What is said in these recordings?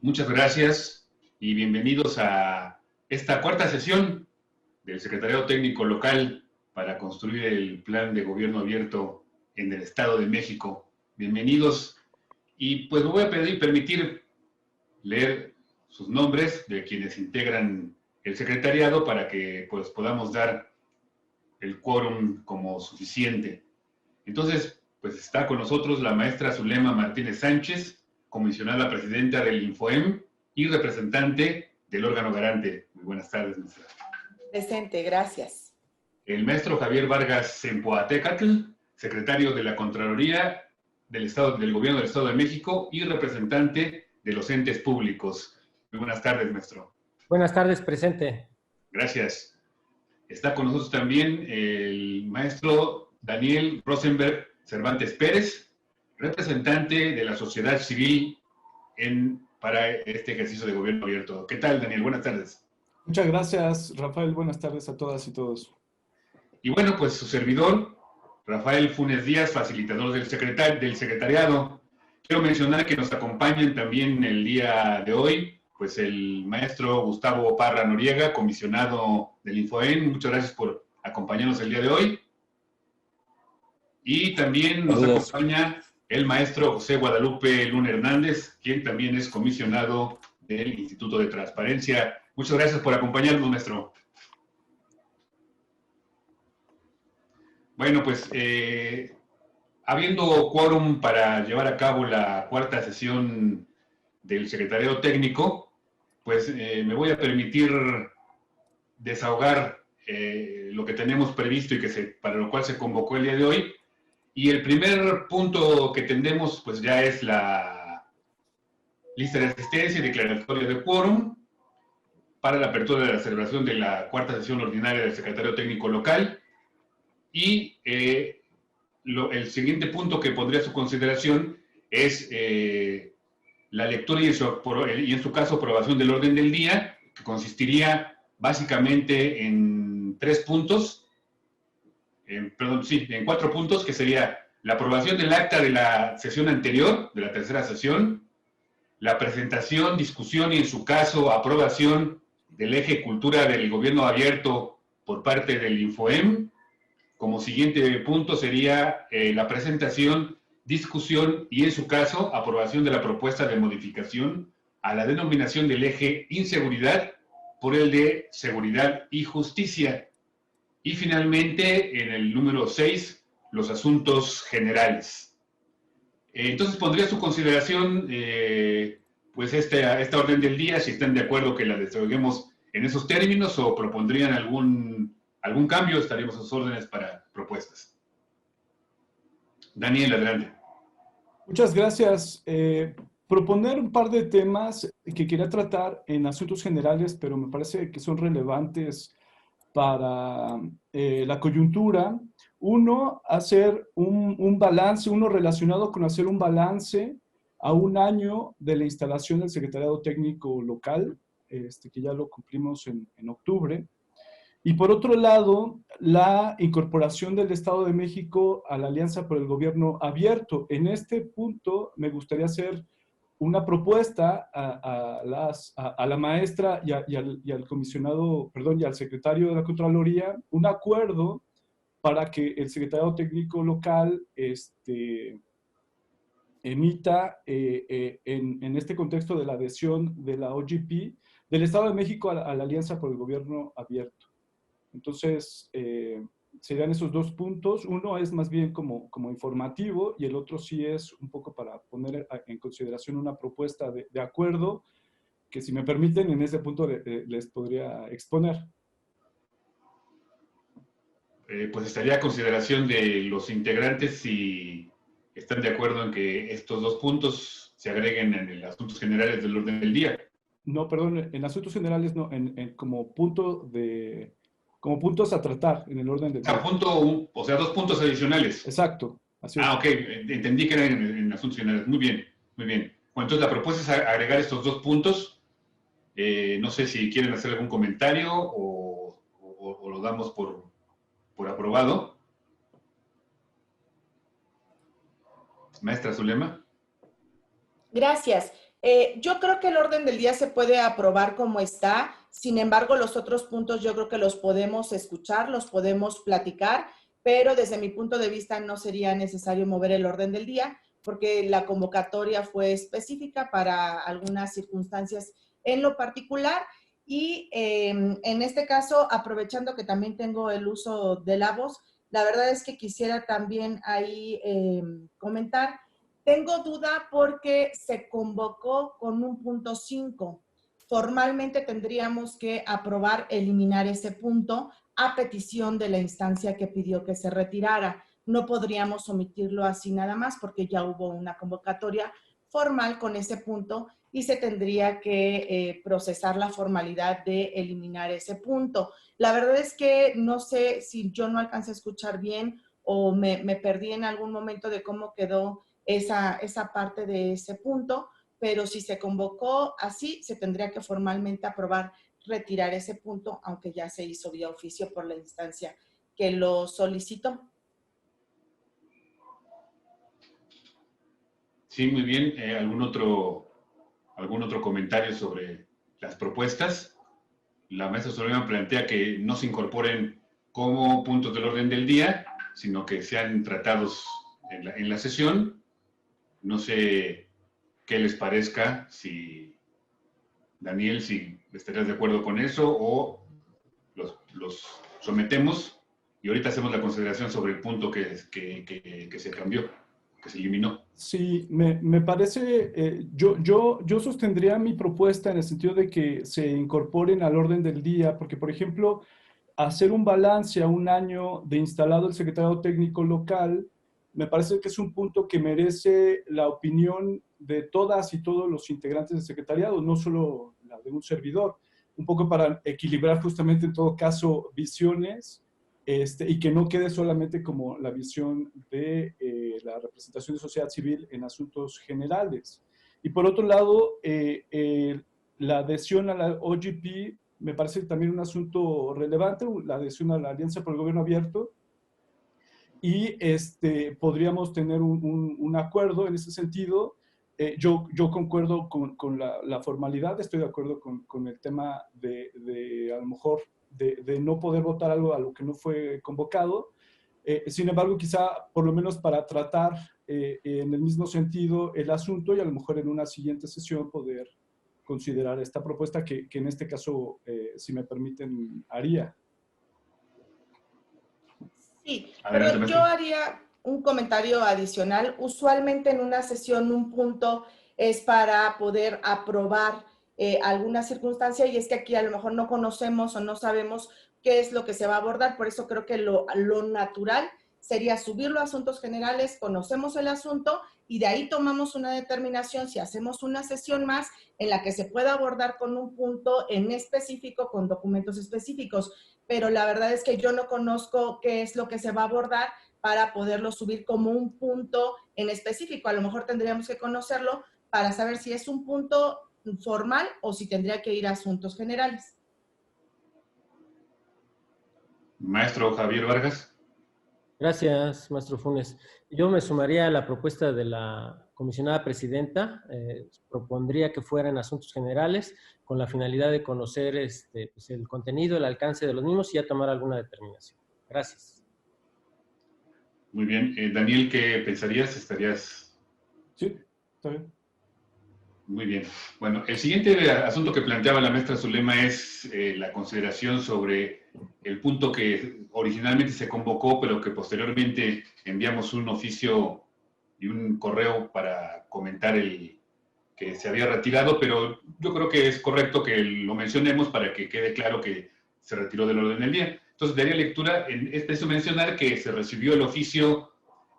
Muchas gracias y bienvenidos a esta cuarta sesión del Secretariado Técnico Local para construir el Plan de Gobierno Abierto en el Estado de México. Bienvenidos y pues me voy a permitir leer sus nombres de quienes integran el secretariado para que pues podamos dar el quórum como suficiente. Entonces, pues está con nosotros la maestra Zulema Martínez Sánchez, comisionada presidenta del INFOEM y representante del órgano garante. Muy buenas tardes, maestra. Presente, gracias. El maestro Javier Vargas Zempoatecatl, secretario de la Contraloría del Gobierno del Estado de México y representante de los entes públicos. Muy buenas tardes, maestro. Buenas tardes, presente. Gracias. Está con nosotros también el maestro Daniel Rosenberg Cervantes Pérez, representante de la sociedad civil para este ejercicio de gobierno abierto. ¿Qué tal, Daniel? Buenas tardes. Muchas gracias, Rafael. Buenas tardes a todas y todos. Y bueno, pues su servidor, Rafael Funes Díaz, facilitador del secretariado. Quiero mencionar que nos acompañan también el día de hoy, pues el maestro Gustavo Parra Noriega, comisionado del INFOEM. Muchas gracias por acompañarnos el día de hoy. Y también nos acompaña el maestro José Guadalupe Luna Hernández, quien también es comisionado del Instituto de Transparencia. Muchas gracias por acompañarnos, maestro. Bueno, pues habiendo quórum para llevar a cabo la cuarta sesión del Secretariado Técnico, pues me voy a permitir desahogar lo que tenemos previsto y para lo cual se convocó el día de hoy. Y el primer punto que tendremos, pues ya es la lista de asistencia y declaratoria de quórum para la apertura de la celebración de la cuarta sesión ordinaria del Secretariado Técnico Local. Y el siguiente punto que pondría a su consideración es la lectura y en su caso aprobación del orden del día, que consistiría básicamente en en 4 puntos, que sería la aprobación del acta de la sesión anterior, de la tercera sesión, la presentación, discusión y en su caso aprobación del eje cultura del gobierno abierto por parte del INFOEM. Como siguiente punto sería la presentación, discusión y en su caso aprobación de la propuesta de modificación a la denominación del eje inseguridad por el de seguridad y justicia. Y finalmente, en el número 6, los asuntos generales. Entonces, pondría a su consideración pues esta orden del día, si están de acuerdo que la desahoguemos en esos términos o propondrían algún cambio, estaríamos a sus órdenes para propuestas. Daniel, adelante. Muchas gracias. Proponer un par de temas que quería tratar en asuntos generales, pero me parece que son relevantes para la coyuntura. Uno, hacer un balance, uno relacionado con hacer un balance a un año de la instalación del Secretariado Técnico Local, que ya lo cumplimos en octubre. Y por otro lado, la incorporación del Estado de México a la Alianza por el Gobierno Abierto. En este punto me gustaría hacer una propuesta a la maestra y al comisionado, perdón, y al secretario de la Contraloría, un acuerdo para que el Secretariado Técnico Local emita en este contexto de la adhesión de la OGP del Estado de México a la Alianza por el Gobierno Abierto. Entonces, serían esos 2 puntos. Uno es más bien como informativo y el otro sí es un poco para poner en consideración una propuesta de acuerdo que, si me permiten, en ese punto les podría exponer. Pues estaría a consideración de los integrantes si están de acuerdo en que estos 2 puntos se agreguen en los asuntos generales del orden del día. No, perdón, en asuntos generales no, como puntos a tratar en el orden del día. O sea, 2 puntos adicionales. Exacto, así es. Ok, entendí que eran en asuntos generales. Muy bien, muy bien. Bueno, entonces la propuesta es agregar estos 2 puntos. No sé si quieren hacer algún comentario o lo damos por aprobado. Maestra Zulema. Gracias. Yo creo que el orden del día se puede aprobar como está, sin embargo, los otros puntos yo creo que los podemos escuchar, los podemos platicar, pero desde mi punto de vista no sería necesario mover el orden del día porque la convocatoria fue específica para algunas circunstancias en lo particular y en este caso, aprovechando que también tengo el uso de la voz, la verdad es que quisiera también ahí comentar. Tengo duda porque se convocó con un punto 5. Formalmente tendríamos que aprobar eliminar ese punto a petición de la instancia que pidió que se retirara. No podríamos omitirlo así nada más porque ya hubo una convocatoria formal con ese punto y se tendría que procesar la formalidad de eliminar ese punto. La verdad es que no sé si yo no alcancé a escuchar bien o me perdí en algún momento de cómo quedó esa parte de ese punto, pero si se convocó así, se tendría que formalmente aprobar retirar ese punto, aunque ya se hizo vía oficio por la instancia que lo solicitó. Sí, muy bien. ¿Algún otro comentario sobre las propuestas? La maestra Solema plantea que no se incorporen como puntos del orden del día, sino que sean tratados en la sesión. No sé qué les parezca, si Daniel, si estarías de acuerdo con eso o los sometemos y ahorita hacemos la consideración sobre el punto que se cambió, que se eliminó. Sí, me parece, yo sostendría mi propuesta en el sentido de que se incorporen al orden del día, porque por ejemplo, hacer un balance a un año de instalado el secretariado técnico local, me parece que es un punto que merece la opinión de todas y todos los integrantes del secretariado, no solo la de un servidor, un poco para equilibrar justamente en todo caso visiones y que no quede solamente como la visión de la representación de sociedad civil en asuntos generales. Y por otro lado, la adhesión a la OGP me parece también un asunto relevante, la adhesión a la Alianza por el Gobierno Abierto, y podríamos tener un acuerdo en ese sentido. Yo concuerdo con la formalidad, estoy de acuerdo con el tema de a lo mejor de no poder votar algo a lo que no fue convocado. Sin embargo, quizá por lo menos para tratar en el mismo sentido el asunto y a lo mejor en una siguiente sesión poder considerar esta propuesta que en este caso, si me permiten, haría. Sí, Adelante, pero yo maestro. haría un comentario adicional. Usualmente en una sesión un punto es para poder aprobar alguna circunstancia y es que aquí a lo mejor no conocemos o no sabemos qué es lo que se va a abordar. Por eso creo que lo natural sería subirlo a asuntos generales, conocemos el asunto y de ahí tomamos una determinación si hacemos una sesión más en la que se pueda abordar con un punto en específico, con documentos específicos. Pero la verdad es que yo no conozco qué es lo que se va a abordar para poderlo subir como un punto en específico. A lo mejor tendríamos que conocerlo para saber si es un punto formal o si tendría que ir a asuntos generales. Maestro Javier Vargas. Gracias, maestro Funes. Yo me sumaría a la propuesta de la comisionada presidenta. Propondría que fueran asuntos generales con la finalidad de conocer pues el contenido, el alcance de los mismos y ya tomar alguna determinación. Gracias. Muy bien. Daniel, ¿qué pensarías? ¿Estarías...? Sí, está bien. Muy bien. Bueno, el siguiente asunto que planteaba la maestra Zulema es la consideración sobre el punto que originalmente se convocó, pero que posteriormente enviamos un oficio y un correo para comentar el que se había retirado, pero yo creo que es correcto que lo mencionemos para que quede claro que se retiró del orden del día. Entonces, daría lectura, es preciso mencionar que se recibió el oficio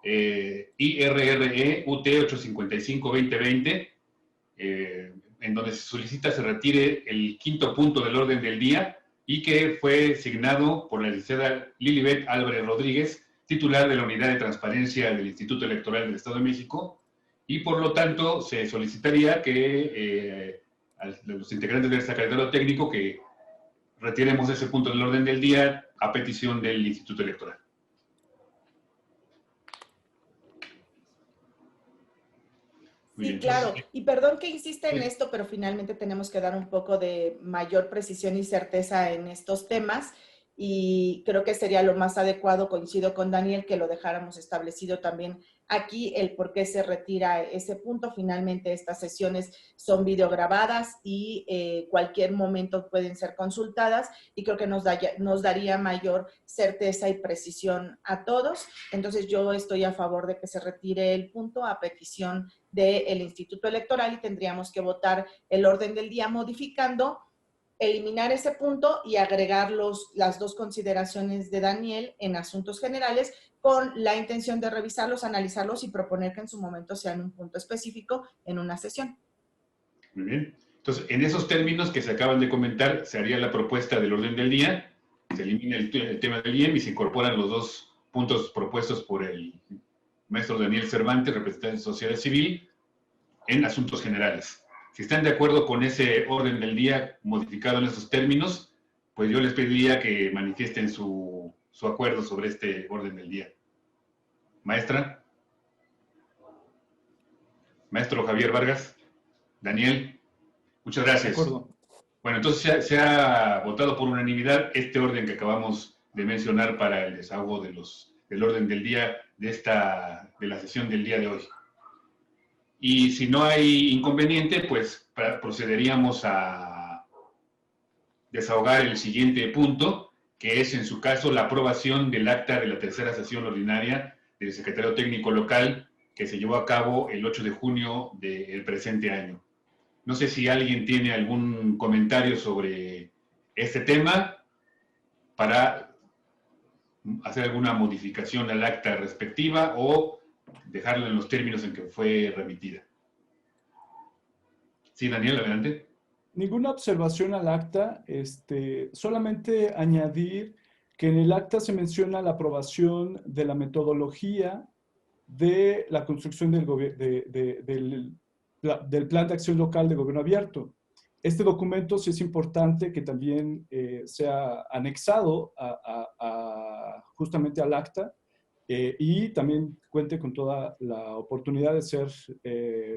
IRRE UT 855-2020, en donde se solicita se retire el quinto punto del orden del día y que fue signado por la licenciada Lilibet Álvarez Rodríguez, titular de la Unidad de Transparencia del Instituto Electoral del Estado de México, y por lo tanto se solicitaría que a los integrantes del secretariado técnico que retiremos ese punto del orden del día a petición del Instituto Electoral. Muy Sí, bien. claro. Y perdón que insista en Sí. esto, pero finalmente tenemos que dar un poco de mayor precisión y certeza en estos temas. Y creo que sería lo más adecuado, coincido con Daniel, que lo dejáramos establecido también aquí, el por qué se retira ese punto. Finalmente, estas sesiones son videograbadas y cualquier momento pueden ser consultadas, y creo que nos daría mayor certeza y precisión a todos. Entonces, yo estoy a favor de que se retire el punto a petición del Instituto Electoral, y tendríamos que votar el orden del día modificando, eliminar ese punto y agregar las dos consideraciones de Daniel en asuntos generales, con la intención de revisarlos, analizarlos y proponer que en su momento sean un punto específico en una sesión. Muy bien. Entonces, en esos términos que se acaban de comentar, se haría la propuesta del orden del día, se elimina el tema del IEM y se incorporan los dos puntos propuestos por el maestro Daniel Cervantes, representante de sociedad civil, en asuntos generales. Si están de acuerdo con ese orden del día modificado en esos términos, pues yo les pediría que manifiesten su acuerdo sobre este orden del día. Maestra, maestro Javier Vargas, Daniel, muchas De gracias. acuerdo. Bueno, entonces se ha votado por unanimidad este orden que acabamos de mencionar para el desahogo del orden del día de la sesión del día de hoy. Y si no hay inconveniente, pues procederíamos a desahogar el siguiente punto, que es en su caso la aprobación del acta de la tercera sesión ordinaria del Secretario Técnico Local que se llevó a cabo el 8 de junio del presente año. No sé si alguien tiene algún comentario sobre este tema para hacer alguna modificación al acta respectiva o dejarlo en los términos en que fue remitida. Sí, Daniel, adelante. Ninguna observación al acta, solamente añadir que en el acta se menciona la aprobación de la metodología de la construcción del Plan de Acción Local de Gobierno Abierto. Este documento sí es importante que también sea anexado justamente al acta, y también cuente con toda la oportunidad de ser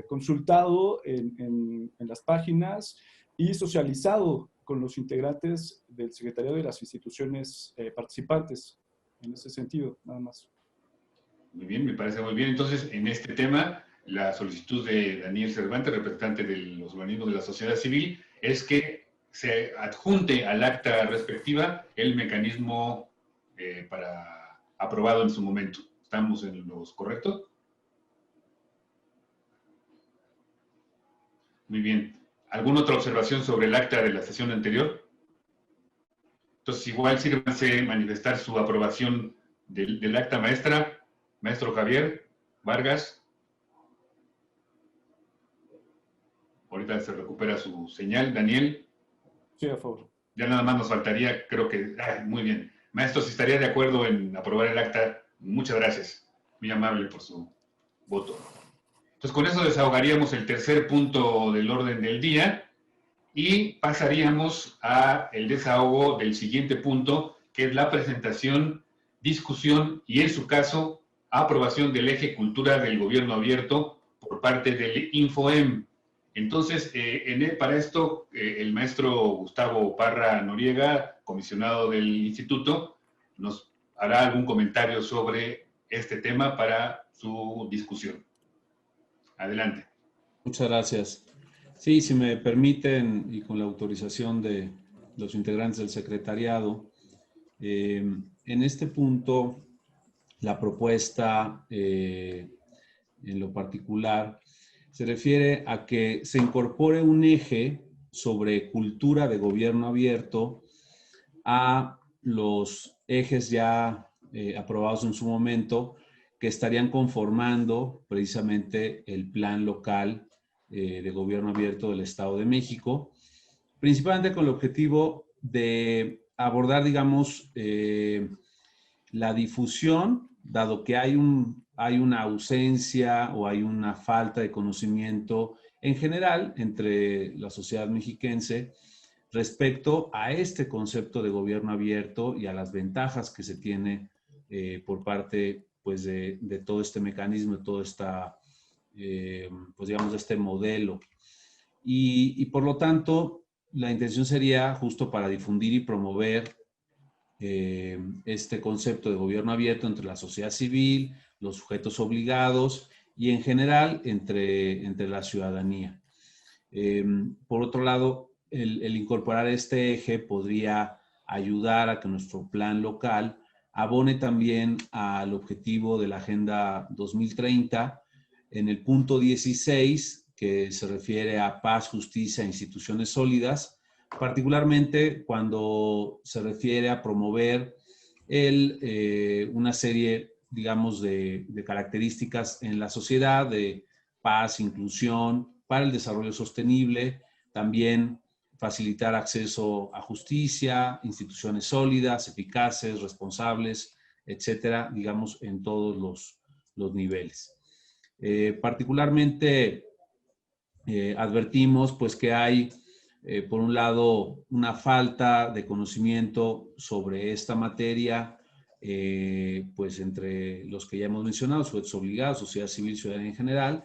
consultado en las páginas y socializado con los integrantes del secretariado y las instituciones participantes. En ese sentido, nada más. Muy bien, me parece muy bien. Entonces, en este tema, la solicitud de Daniel Cervantes, representante de los organismos de la sociedad civil, es que se adjunte al acta respectiva el mecanismo aprobado en su momento. ¿Estamos en los correctos? Muy bien. ¿Alguna otra observación sobre el acta de la sesión anterior? Entonces, igual sírvanse manifestar su aprobación del acta, maestra. Maestro Javier Vargas. Ahorita se recupera su señal. Daniel. Sí, a favor. Ya nada más nos faltaría, creo que... muy bien. Maestro, si estaría de acuerdo en aprobar el acta, muchas gracias. Muy amable por su voto. Entonces, con eso desahogaríamos el tercer punto del orden del día y pasaríamos al desahogo del siguiente punto, que es la presentación, discusión y, en su caso, aprobación del eje cultura del gobierno abierto por parte del INFOEM. Entonces, para esto, el maestro Gustavo Parra Noriega, comisionado del instituto, nos hará algún comentario sobre este tema para su discusión. Adelante. Muchas gracias. Sí, si me permiten y con la autorización de los integrantes del secretariado, en este punto, la propuesta en lo particular se refiere a que se incorpore un eje sobre cultura de gobierno abierto a los ejes ya aprobados en su momento, que estarían conformando precisamente el plan local de gobierno abierto del Estado de México, principalmente con el objetivo de abordar, digamos, la difusión, dado que hay una ausencia o hay una falta de conocimiento en general entre la sociedad mexiquense respecto a este concepto de gobierno abierto y a las ventajas que se tiene por parte pues, de todo este mecanismo, de toda esta pues digamos, de este modelo. Y por lo tanto, la intención sería justo para difundir y promover este concepto de gobierno abierto entre la sociedad civil, los sujetos obligados y en general entre la ciudadanía. Por otro lado, el incorporar este eje podría ayudar a que nuestro plan local abone también al objetivo de la Agenda 2030 en el punto 16, que se refiere a paz, justicia e instituciones sólidas, particularmente cuando se refiere a promover una serie, digamos, de características en la sociedad de paz, inclusión, para el desarrollo sostenible, también facilitar acceso a justicia, instituciones sólidas, eficaces, responsables, etcétera, digamos, en todos los niveles. Particularmente advertimos pues que hay, por un lado, una falta de conocimiento sobre esta materia, pues entre los que ya hemos mencionado, sujetos obligados, sociedad civil, ciudadanía en general,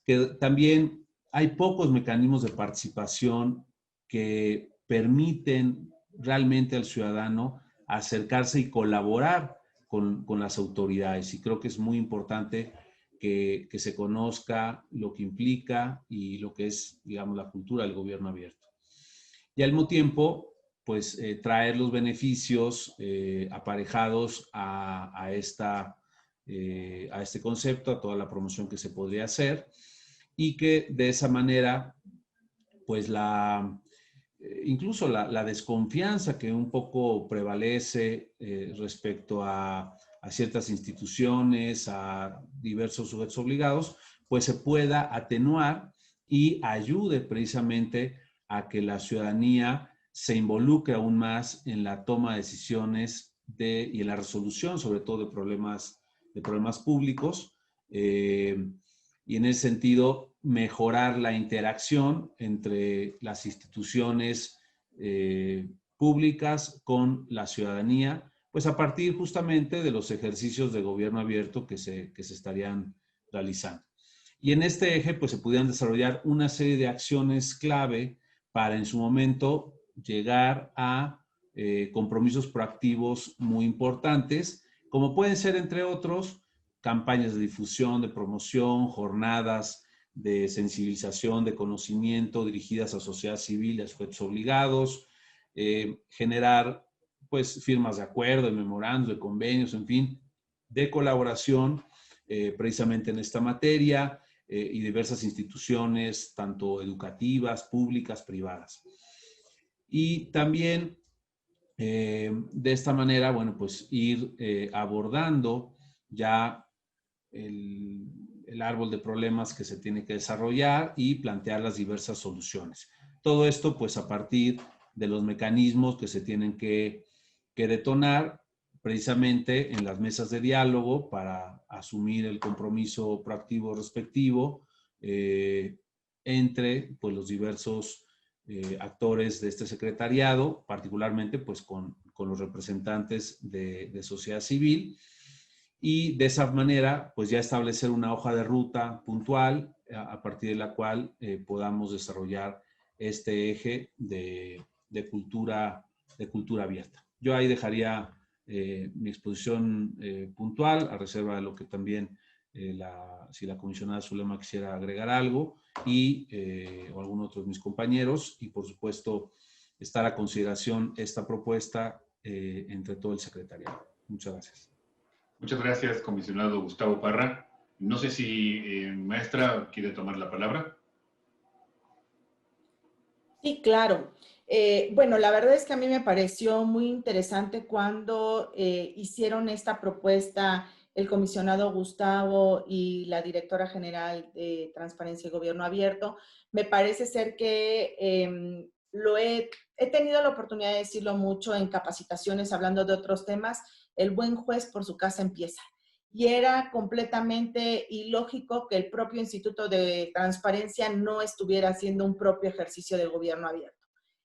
que también hay pocos mecanismos de participación que permiten realmente al ciudadano acercarse y colaborar con las autoridades. Y creo que es muy importante que se conozca lo que implica y lo que es, digamos, la cultura del gobierno abierto. Y al mismo tiempo, pues, traer los beneficios aparejados a este concepto, a toda la promoción que se podría hacer, y que de esa manera, pues incluso la desconfianza que un poco prevalece respecto a ciertas instituciones, a diversos sujetos obligados, pues se pueda atenuar y ayude precisamente a que la ciudadanía se involucre aún más en la toma de decisiones y en la resolución, sobre todo de problemas públicos, y en ese sentido mejorar la interacción entre las instituciones públicas con la ciudadanía, pues a partir justamente de los ejercicios de gobierno abierto que se estarían realizando. Y en este eje, pues se pudieran desarrollar una serie de acciones clave para en su momento llegar a compromisos proactivos muy importantes, como pueden ser, entre otros, campañas de difusión, de promoción, jornadas de sensibilización, de conocimiento dirigidas a sociedad civil y a sujetos obligados, generar pues firmas de acuerdo, de memorandos, de convenios, en fin, de colaboración precisamente en esta materia y diversas instituciones, tanto educativas, públicas, privadas. Y también de esta manera, bueno, pues ir abordando ya el árbol de problemas que se tiene que desarrollar y plantear las diversas soluciones. Todo esto, pues, a partir de los mecanismos que se tienen que detonar precisamente en las mesas de diálogo para asumir el compromiso proactivo respectivo entre, pues, los diversos actores de este secretariado, particularmente, pues, con los representantes de sociedad civil, y de esa manera, pues ya establecer una hoja de ruta puntual a partir de la cual podamos desarrollar este eje de cultura abierta. Yo ahí dejaría mi exposición puntual, a reserva de lo que también si la comisionada Zulema quisiera agregar algo, o algún otro de mis compañeros, y por supuesto estar a consideración esta propuesta entre todo el secretariado. Muchas gracias. Muchas gracias, comisionado Gustavo Parra. No sé si maestra quiere tomar la palabra. Sí, claro. Bueno, la verdad es que a mí me pareció muy interesante cuando hicieron esta propuesta el comisionado Gustavo y la directora general de Transparencia y Gobierno Abierto. Me parece ser que he tenido la oportunidad de decirlo mucho en capacitaciones hablando de otros temas. El buen juez por su casa empieza. Y era completamente ilógico que el propio Instituto de Transparencia no estuviera haciendo un propio ejercicio de gobierno abierto.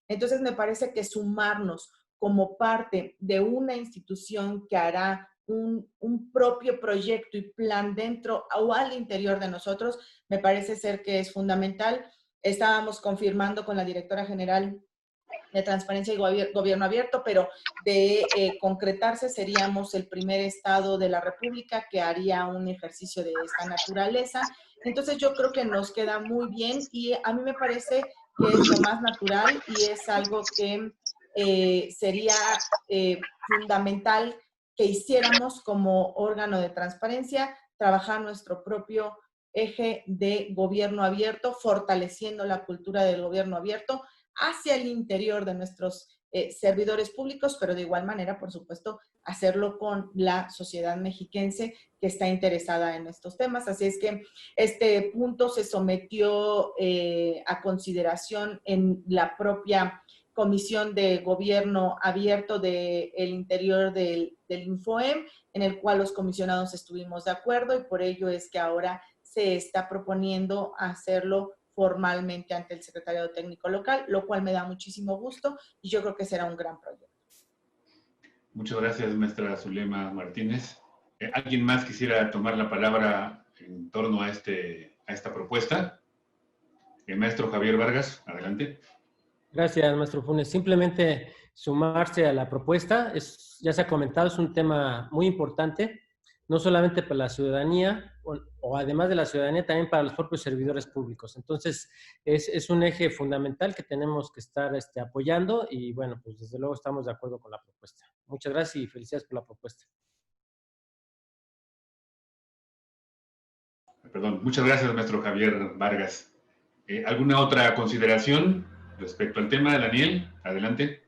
Entonces, me parece que sumarnos como parte de una institución que hará un propio proyecto y plan dentro o al interior de nosotros, me parece ser que es fundamental. Estábamos confirmando con la directora general de Transparencia y Gobierno Abierto, pero de concretarse seríamos el primer estado de la República que haría un ejercicio de esta naturaleza. Entonces yo creo que nos queda muy bien y a mí me parece que es lo más natural y es algo que sería fundamental que hiciéramos como órgano de transparencia, trabajar nuestro propio eje de gobierno abierto, fortaleciendo la cultura del gobierno abierto hacia el interior de nuestros servidores públicos, pero de igual manera, por supuesto, hacerlo con la sociedad mexiquense que está interesada en estos temas. Así es que este punto se sometió a consideración en la propia Comisión de Gobierno Abierto del interior del INFOEM, en el cual los comisionados estuvimos de acuerdo y por ello es que ahora se está proponiendo hacerlo formalmente ante el Secretariado Técnico Local, lo cual me da muchísimo gusto y yo creo que será un gran proyecto. Muchas gracias, maestra Zulema Martínez. ¿Alguien más quisiera tomar la palabra en torno a esta propuesta? El maestro Javier Vargas, adelante. Gracias, maestro Funes. Simplemente sumarse a la propuesta. Ya se ha comentado, es un tema muy importante, no solamente para la ciudadanía, o además de la ciudadanía, también para los propios servidores públicos. Entonces, es un eje fundamental que tenemos que estar apoyando y, bueno, pues desde luego estamos de acuerdo con la propuesta. Muchas gracias y felicidades por la propuesta. Perdón, muchas gracias, maestro Javier Vargas. ¿Alguna otra consideración respecto al tema, Daniel? Adelante.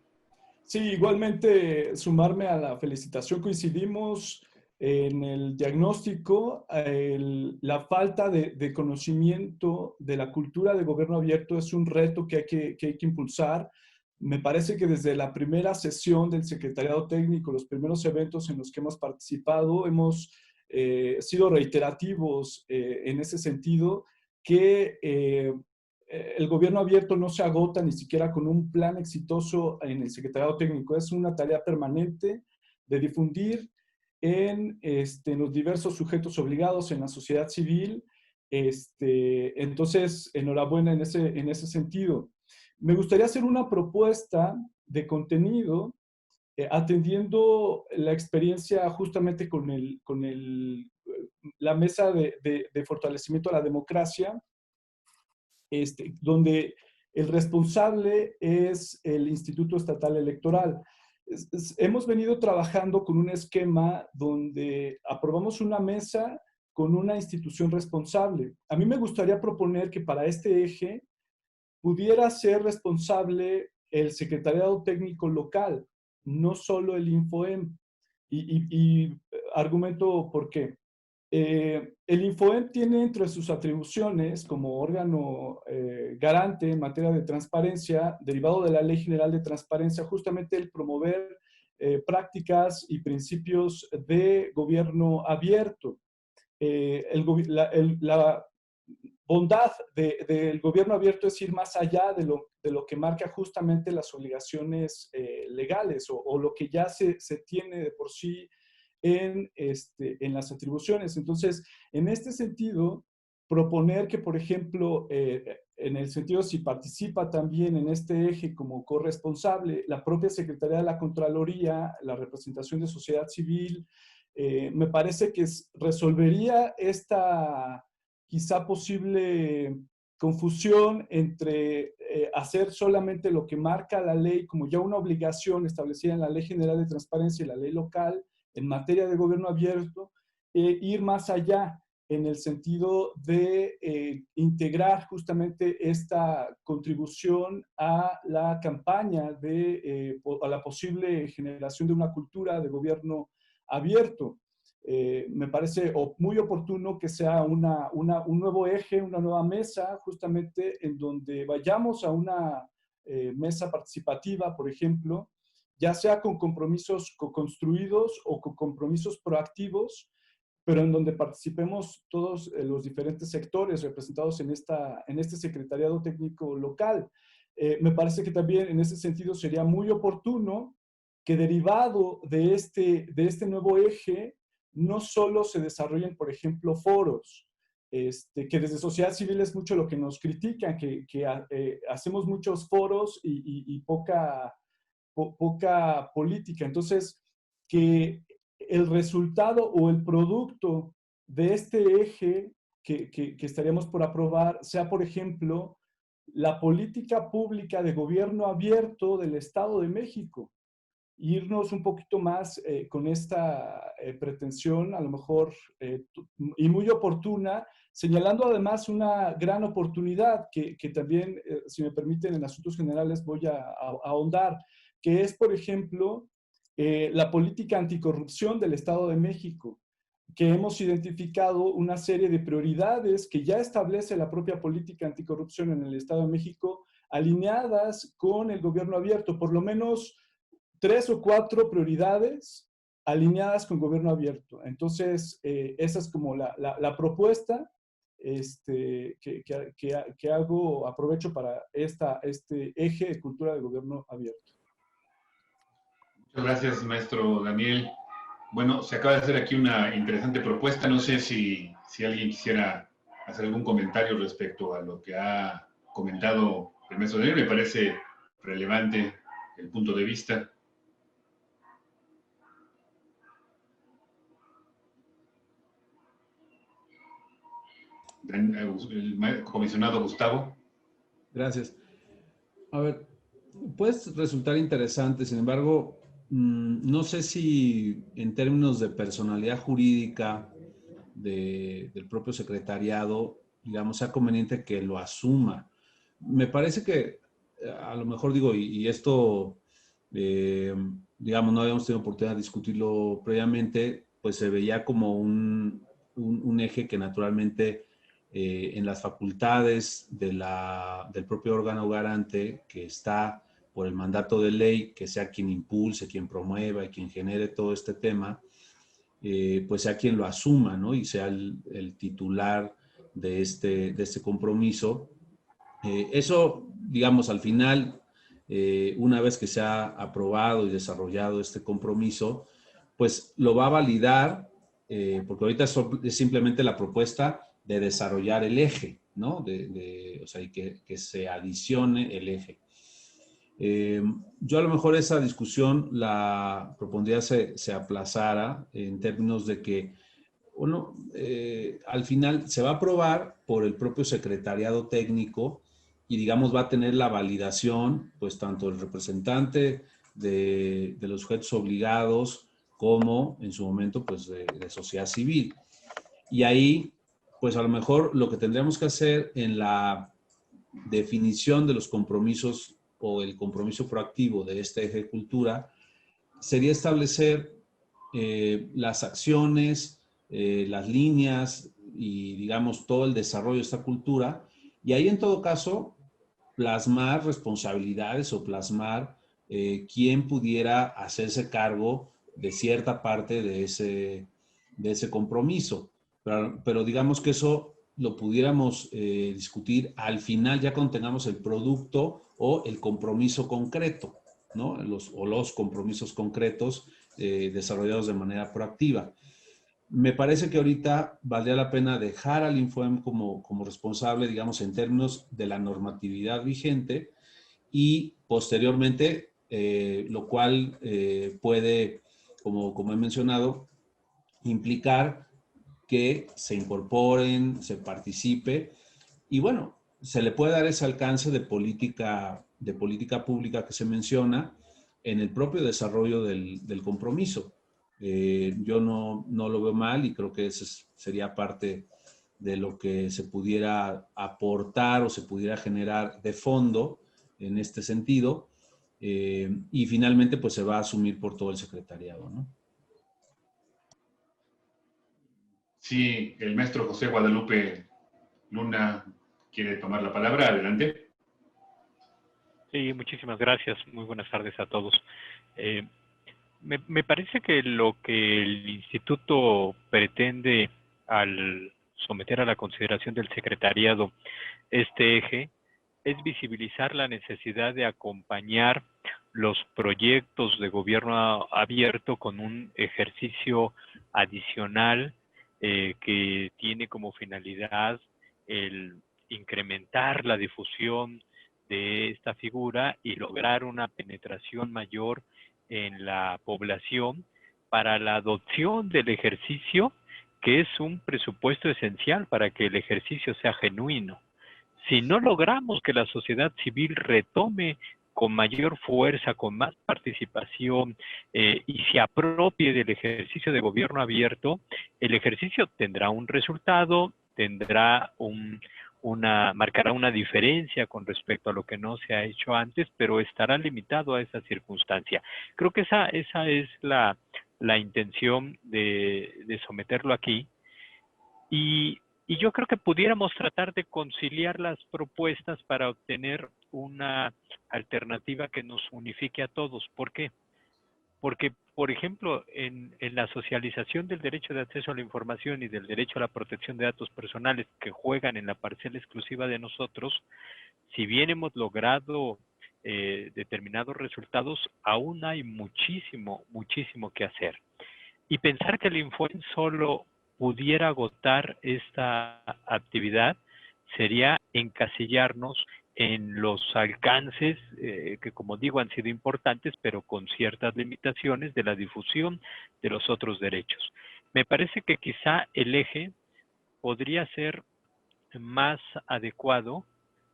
Sí, igualmente sumarme a la felicitación. Coincidimos en el diagnóstico. La falta de conocimiento de la cultura de gobierno abierto es un reto que hay que impulsar. Me parece que desde la primera sesión del Secretariado Técnico, los primeros eventos en los que hemos participado, hemos sido reiterativos en ese sentido, que el gobierno abierto no se agota ni siquiera con un plan exitoso en el Secretariado Técnico. Es una tarea permanente de difundir en los diversos sujetos obligados en la sociedad civil. Entonces, enhorabuena en ese sentido. Me gustaría hacer una propuesta de contenido atendiendo la experiencia justamente con la mesa de fortalecimiento a la democracia, donde el responsable es el Instituto Estatal Electoral. Hemos venido trabajando con un esquema donde aprobamos una mesa con una institución responsable. A mí me gustaría proponer que para este eje pudiera ser responsable el Secretariado Técnico Local, no solo el INFOEM. Y argumento por qué. El INFOEM tiene entre sus atribuciones como órgano garante en materia de transparencia, derivado de la Ley General de Transparencia, justamente el promover prácticas y principios de gobierno abierto. La bondad del gobierno abierto es ir más allá de lo que marca justamente las obligaciones legales o lo que ya se tiene de por sí en las atribuciones. Entonces, en este sentido, proponer que, por ejemplo, en el sentido si participa también en este eje como corresponsable, la propia Secretaría de la Contraloría, la representación de sociedad civil, me parece que resolvería esta quizá posible confusión entre hacer solamente lo que marca la ley como ya una obligación establecida en la Ley General de Transparencia y la ley local en materia de gobierno abierto, ir más allá en el sentido de integrar justamente esta contribución a la campaña a la posible generación de una cultura de gobierno abierto. Me parece muy oportuno que sea un nuevo eje, una nueva mesa, justamente en donde vayamos a una mesa participativa, por ejemplo, ya sea con compromisos co-construidos o con compromisos proactivos, pero en donde participemos todos los diferentes sectores representados en este secretariado técnico local. Me parece que también en ese sentido sería muy oportuno que derivado de este nuevo eje, no solo se desarrollen, por ejemplo, foros, que desde sociedad civil es mucho lo que nos critican, que hacemos muchos foros y poca política. Entonces, que el resultado o el producto de este eje que estaríamos por aprobar sea, por ejemplo, la política pública de gobierno abierto del Estado de México. Irnos un poquito más con esta pretensión, a lo mejor, y muy oportuna, señalando además una gran oportunidad que también, si me permiten, en asuntos generales voy a ahondar, que es, por ejemplo, la política anticorrupción del Estado de México, que hemos identificado una serie de prioridades que ya establece la propia política anticorrupción en el Estado de México, alineadas con el gobierno abierto, por lo menos 3 o 4 prioridades alineadas con gobierno abierto. Entonces, esa es como la propuesta que hago, aprovecho para este eje de cultura de gobierno abierto. Muchas gracias, maestro Daniel. Bueno, se acaba de hacer aquí una interesante propuesta. No sé si alguien quisiera hacer algún comentario respecto a lo que ha comentado el maestro Daniel. Me parece relevante el punto de vista. El comisionado Gustavo. Gracias. A ver, puede resultar interesante, sin embargo, no sé si en términos de personalidad jurídica del propio secretariado, digamos, sea conveniente que lo asuma. Me parece que, a lo mejor digo, y esto, digamos, no habíamos tenido oportunidad de discutirlo previamente, pues se veía como un eje que naturalmente en las facultades del propio órgano garante, que está por el mandato de ley, que sea quien impulse, quien promueva y quien genere todo este tema, pues sea quien lo asuma, ¿no? Y sea el titular de este compromiso. Eso, digamos, al final, una vez que se ha aprobado y desarrollado este compromiso, pues lo va a validar, porque ahorita es simplemente la propuesta de desarrollar el eje, ¿no? O sea, y que se adicione el eje. Yo a lo mejor esa discusión la propondría se aplazara en términos de que, bueno, al final se va a aprobar por el propio secretariado técnico y, digamos, va a tener la validación, pues, tanto el representante de los sujetos obligados como, en su momento, pues, de sociedad civil. Y ahí, pues, a lo mejor lo que tendríamos que hacer en la definición de los compromisos o el compromiso proactivo de este eje de cultura sería establecer las acciones, las líneas y, digamos, todo el desarrollo de esta cultura. Y ahí, en todo caso, plasmar responsabilidades o plasmar quién pudiera hacerse cargo de cierta parte de ese compromiso. Pero digamos que eso lo pudiéramos discutir al final, ya cuando tengamos el producto o el compromiso concreto, ¿no? Los compromisos concretos desarrollados de manera proactiva. Me parece que ahorita valdría la pena dejar al Infoem como responsable, digamos, en términos de la normatividad vigente y posteriormente, lo cual puede, como he mencionado, implicar que se incorporen, se participe y, bueno, se le puede dar ese alcance de política pública que se menciona en el propio desarrollo del compromiso. Yo no lo veo mal y creo que ese sería parte de lo que se pudiera aportar o se pudiera generar de fondo en este sentido. Y finalmente, pues se va a asumir por todo el secretariado, ¿no? Sí, el maestro José Guadalupe Luna quiere tomar la palabra. Adelante. Sí, muchísimas gracias. Muy buenas tardes a todos. Me parece que lo que el instituto pretende al someter a la consideración del secretariado este eje es visibilizar la necesidad de acompañar los proyectos de gobierno abierto con un ejercicio adicional que tiene como finalidad el incrementar la difusión de esta figura y lograr una penetración mayor en la población para la adopción del ejercicio, que es un presupuesto esencial para que el ejercicio sea genuino. Si no logramos que la sociedad civil retome con mayor fuerza, con más participación y se apropie del ejercicio de gobierno abierto, el ejercicio tendrá un resultado, tendrá marcará una diferencia con respecto a lo que no se ha hecho antes, pero estará limitado a esa circunstancia. Creo que esa es la intención de someterlo aquí. Y yo creo que pudiéramos tratar de conciliar las propuestas para obtener una alternativa que nos unifique a todos. ¿Por qué? Porque, por ejemplo, en la socialización del derecho de acceso a la información y del derecho a la protección de datos personales que juegan en la parcela exclusiva de nosotros, si bien hemos logrado determinados resultados, aún hay muchísimo que hacer. Y pensar que el Infoen solo pudiera agotar esta actividad sería encasillarnos en los alcances que, como digo, han sido importantes, pero con ciertas limitaciones de la difusión de los otros derechos. Me parece que quizá el eje podría ser más adecuado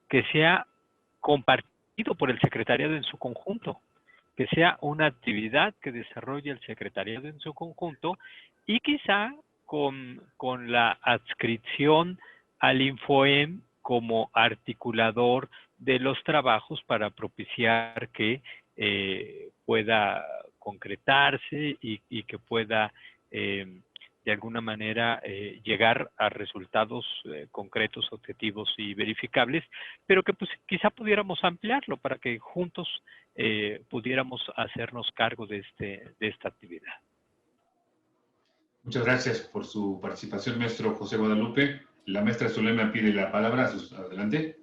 que sea compartido por el secretariado en su conjunto, que sea una actividad que desarrolle el secretariado en su conjunto y quizá con la adscripción al Infoem como articulador de los trabajos para propiciar que pueda concretarse y que pueda de alguna manera llegar a resultados concretos, objetivos y verificables, pero que pues, quizá pudiéramos ampliarlo para que juntos pudiéramos hacernos cargo de esta actividad. Muchas gracias por su participación, maestro José Guadalupe. La maestra Zulema pide la palabra. Adelante.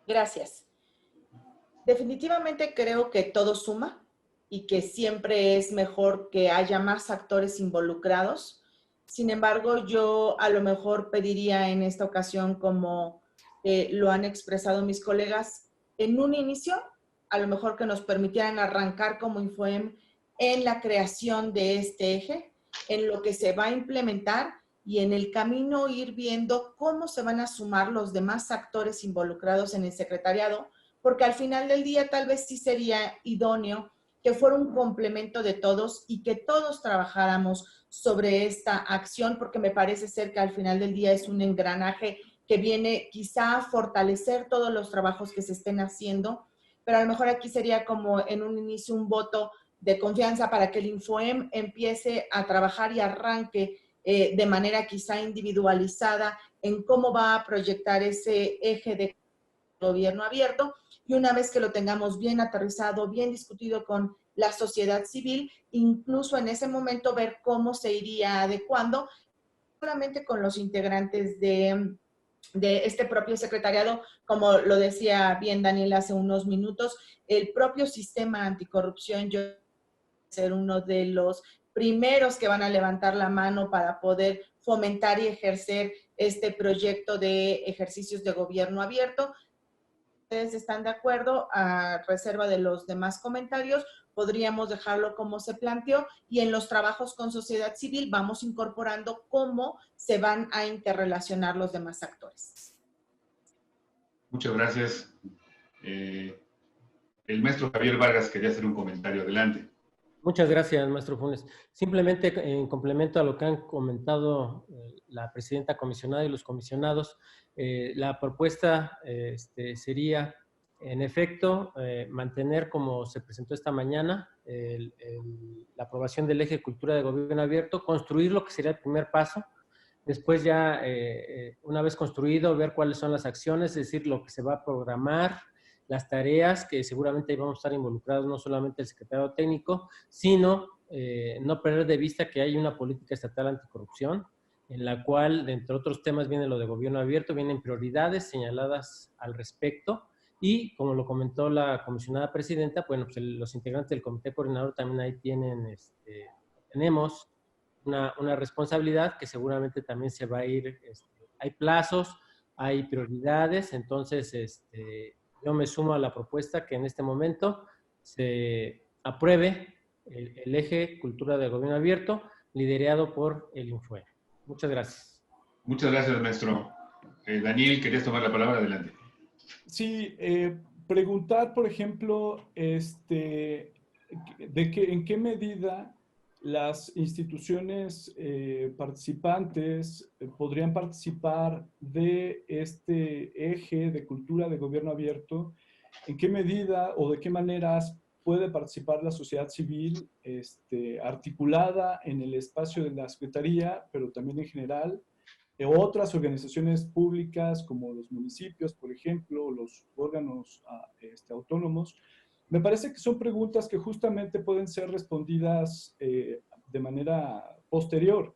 Gracias. Definitivamente creo que todo suma y que siempre es mejor que haya más actores involucrados. Sin embargo, yo a lo mejor pediría en esta ocasión, como lo han expresado mis colegas, en un inicio, a lo mejor que nos permitieran arrancar como Infoem en la creación de este eje, en lo que se va a implementar y en el camino ir viendo cómo se van a sumar los demás actores involucrados en el secretariado, porque al final del día tal vez sí sería idóneo que fuera un complemento de todos y que todos trabajáramos sobre esta acción, porque me parece ser que al final del día es un engranaje que viene quizá a fortalecer todos los trabajos que se estén haciendo, pero a lo mejor aquí sería como en un inicio un voto de confianza para que el Infoem empiece a trabajar y arranque de manera quizá individualizada en cómo va a proyectar ese eje de gobierno abierto, y una vez que lo tengamos bien aterrizado, bien discutido con la sociedad civil, incluso en ese momento ver cómo se iría adecuando, solamente con los integrantes de este propio secretariado, como lo decía bien Daniel hace unos minutos, el propio sistema anticorrupción, yo ser uno de los primeros que van a levantar la mano para poder fomentar y ejercer este proyecto de ejercicios de gobierno abierto. ¿Ustedes están de acuerdo? A reserva de los demás comentarios, podríamos dejarlo como se planteó y en los trabajos con sociedad civil vamos incorporando cómo se van a interrelacionar los demás actores. Muchas gracias. El maestro Javier Vargas quería hacer un comentario. Adelante. Muchas gracias, maestro Funes. Simplemente en complemento a lo que han comentado la presidenta comisionada y los comisionados, la propuesta sería, en efecto, mantener como se presentó esta mañana la aprobación del eje cultura de gobierno abierto, construir lo que sería el primer paso, después ya, una vez construido, ver cuáles son las acciones, es decir, lo que se va a programar, las tareas que seguramente vamos a estar involucrados no solamente el secretario técnico, sino no perder de vista que hay una política estatal anticorrupción, en la cual, entre otros temas, viene lo de gobierno abierto, vienen prioridades señaladas al respecto, Y como lo comentó la comisionada presidenta, bueno, pues los integrantes del comité coordinador también ahí tenemos una responsabilidad que seguramente también se va a ir, hay plazos, hay prioridades, entonces yo me sumo a la propuesta que en este momento se apruebe el eje Cultura de Gobierno Abierto, liderado por el INFOE. Muchas gracias. Muchas gracias, maestro. Daniel, ¿querías tomar la palabra? Adelante. Sí, preguntar, por ejemplo, en qué medida las instituciones participantes podrían participar de este eje de cultura de gobierno abierto, en qué medida o de qué maneras puede participar la sociedad civil articulada en el espacio de la Secretaría, pero también en general, otras organizaciones públicas como los municipios, por ejemplo, los órganos autónomos. Me parece que son preguntas que justamente pueden ser respondidas de manera posterior.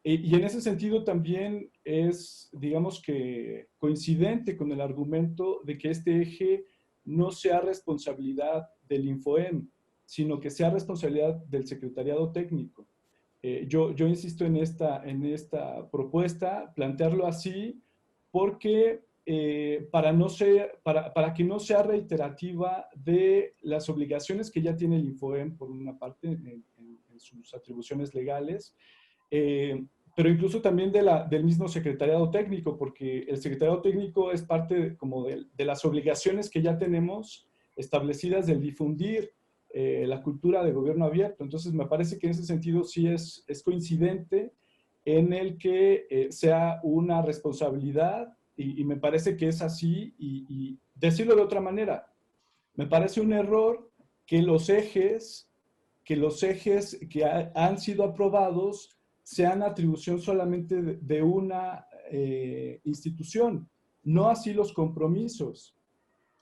Y en ese sentido también es, digamos que, coincidente con el argumento de que este eje no sea responsabilidad del INFOEM, sino que sea responsabilidad del Secretariado Técnico. Yo insisto en esta propuesta, plantearlo así, porque para que no sea reiterativa de las obligaciones que ya tiene el INFOEM, por una parte, en sus atribuciones legales, pero incluso también del mismo secretariado técnico, porque el secretariado técnico es parte como de las obligaciones que ya tenemos establecidas del difundir la cultura de gobierno abierto. Entonces, me parece que en ese sentido sí es coincidente en el que sea una responsabilidad y me parece que es así y decirlo de otra manera, me parece un error que los ejes que han sido aprobados sean atribución solamente de una institución, no así los compromisos.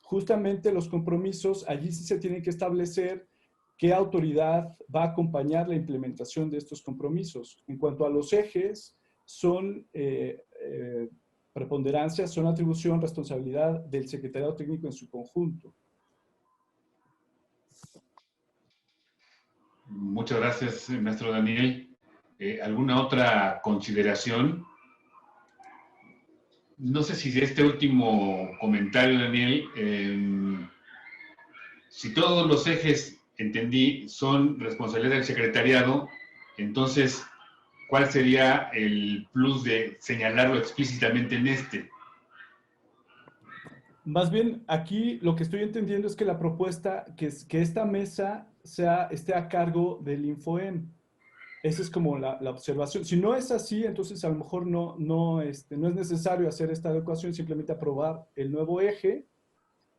Justamente los compromisos, allí sí se tiene que establecer qué autoridad va a acompañar la implementación de estos compromisos. En cuanto a los ejes, son preponderancias, son atribución, responsabilidad del Secretariado Técnico en su conjunto. Muchas gracias, maestro Daniel. ¿Alguna otra consideración? No sé si de este último comentario, Daniel, si todos los ejes, entendí, son responsabilidad del secretariado, entonces, ¿cuál sería el plus de señalarlo explícitamente en este? Más bien, aquí lo que estoy entendiendo es que la propuesta, que esta mesa esté a cargo del INFOEM. Esa es como la observación. Si no es así, entonces a lo mejor no es necesario hacer esta adecuación, simplemente aprobar el nuevo eje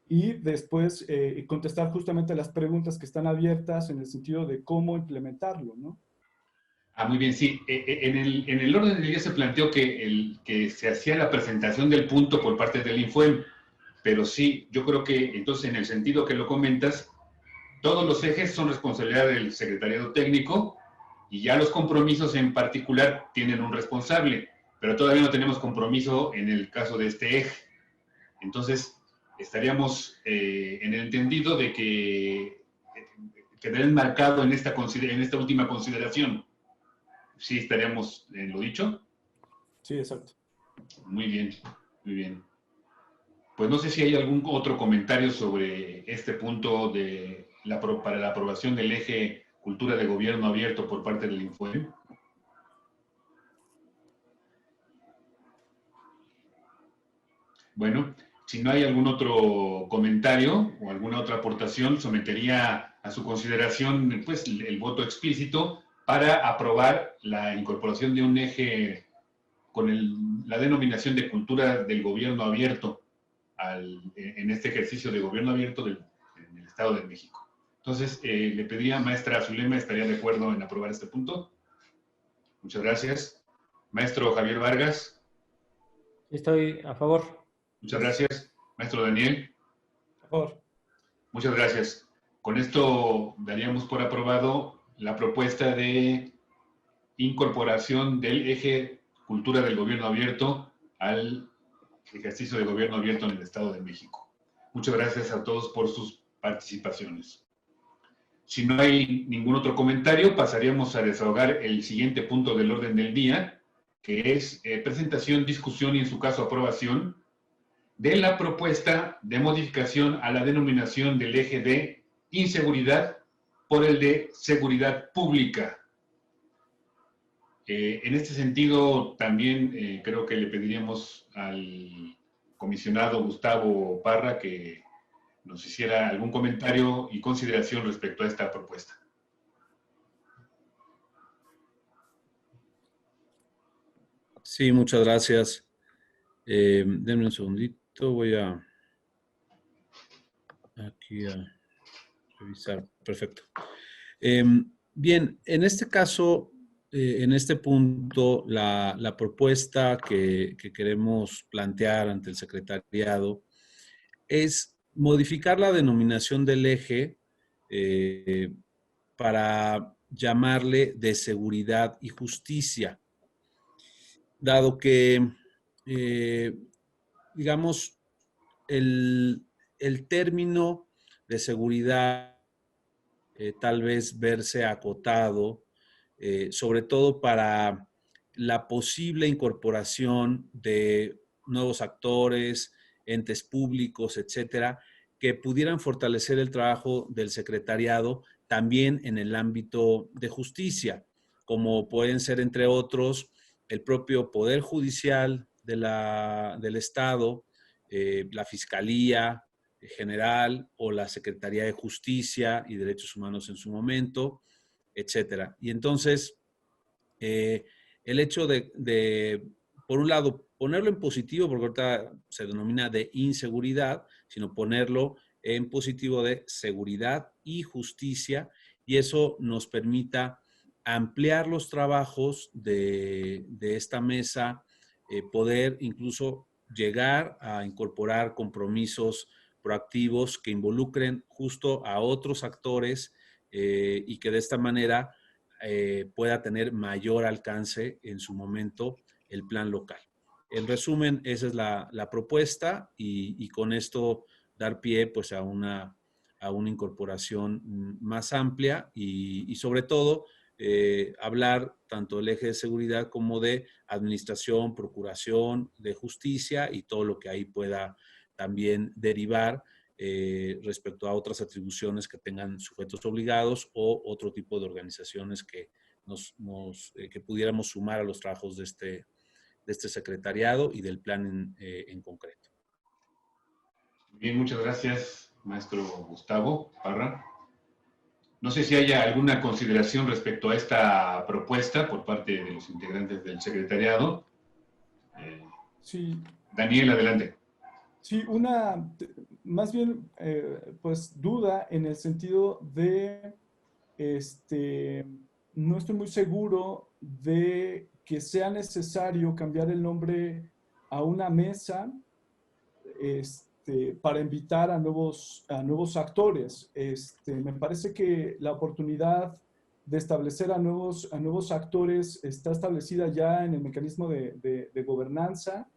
y después contestar justamente las preguntas que están abiertas en el sentido de cómo implementarlo, ¿no? Ah, muy bien, sí. En el orden del día se planteó que se hacía la presentación del punto por parte del INFOEM, pero sí, yo creo que entonces en el sentido que lo comentas, todos los ejes son responsabilidad del secretariado técnico y ya los compromisos en particular tienen un responsable, pero todavía no tenemos compromiso en el caso de este eje. Entonces, estaríamos en el entendido de que quedaría enmarcado en esta última consideración. Sí, estaríamos en lo dicho. Sí, exacto. Muy bien, muy bien. Pues no sé si hay algún otro comentario sobre este punto para la aprobación del eje Cultura de Gobierno Abierto por parte del INFOEM. Bueno, si no hay algún otro comentario o alguna otra aportación, sometería a su consideración pues, el voto explícito para aprobar la incorporación de un eje con la denominación de Cultura del Gobierno Abierto en este ejercicio de gobierno abierto en el Estado de México. Entonces, le pediría a maestra Zulema, ¿estaría de acuerdo en aprobar este punto? Muchas gracias. Maestro Javier Vargas. Estoy a favor. Muchas gracias. Maestro Daniel. A favor. Muchas gracias. Con esto daríamos por aprobado la propuesta de incorporación del eje Cultura del Gobierno Abierto al ejercicio de gobierno abierto en el Estado de México. Muchas gracias a todos por sus participaciones. Si no hay ningún otro comentario, pasaríamos a desahogar el siguiente punto del orden del día, que es presentación, discusión y en su caso aprobación de la propuesta de modificación a la denominación del eje de inseguridad por el de seguridad pública. En este sentido, también creo que le pediríamos al comisionado Gustavo Parra que nos hiciera algún comentario y consideración respecto a esta propuesta. Sí, muchas gracias. Denme un segundito, voy aquí a revisar. Perfecto. Bien, en este caso, en este punto, la propuesta que queremos plantear ante el secretariado es modificar la denominación del eje para llamarle de seguridad y justicia, dado que, digamos, el término de seguridad tal vez verse acotado, sobre todo para la posible incorporación de nuevos actores, entes públicos, etcétera, que pudieran fortalecer el trabajo del secretariado también en el ámbito de justicia, como pueden ser, entre otros, el propio Poder Judicial del Estado, la Fiscalía General o la Secretaría de Justicia y Derechos Humanos en su momento, etcétera. Y entonces, el hecho de, por un lado, ponerlo en positivo, porque ahorita se denomina de inseguridad, sino ponerlo en positivo de seguridad y justicia, y eso nos permita ampliar los trabajos de esta mesa, poder incluso llegar a incorporar compromisos proactivos que involucren justo a otros actores y que de esta manera pueda tener mayor alcance en su momento el plan local. En resumen, esa es la propuesta y con esto dar pie pues a una incorporación más amplia y sobre todo hablar tanto del eje de seguridad como de administración, procuración, de justicia y todo lo que ahí pueda también derivar respecto a otras atribuciones que tengan sujetos obligados o otro tipo de organizaciones que que pudiéramos sumar a los trabajos de este secretariado y del plan en concreto. Bien, muchas gracias, maestro Gustavo Parra. No sé si haya alguna consideración respecto a esta propuesta por parte de los integrantes del secretariado. Sí. Daniel, adelante. Sí, más bien, pues duda en el sentido de, no estoy muy seguro de que sea necesario cambiar el nombre a una mesa, para invitar a nuevos actores. Me parece que la oportunidad de establecer a nuevos actores está establecida ya en el mecanismo de gobernanza.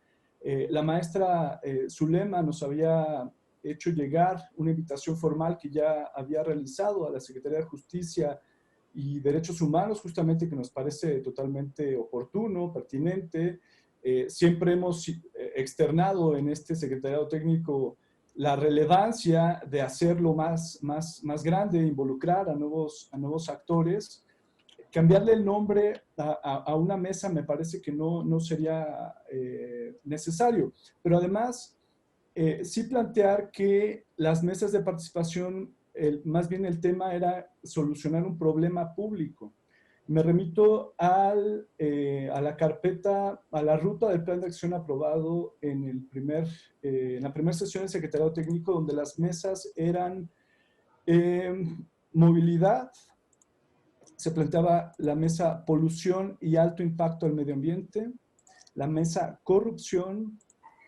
La maestra Zulema nos había hecho llegar una invitación formal que ya había realizado a la Secretaría de Justicia y Derechos Humanos, justamente, que nos parece totalmente oportuno, pertinente. Siempre hemos externado en este secretariado técnico la relevancia de hacerlo más grande, involucrar a nuevos actores. Cambiarle el nombre a una mesa me parece que no sería necesario. Pero además, sí plantear que las mesas de participación, más bien el tema era solucionar un problema público. Me remito a la carpeta, a la ruta del plan de acción aprobado en la primera sesión del Secretariado Técnico, donde las mesas eran movilidad, se planteaba la mesa polución y alto impacto al medio ambiente, la mesa corrupción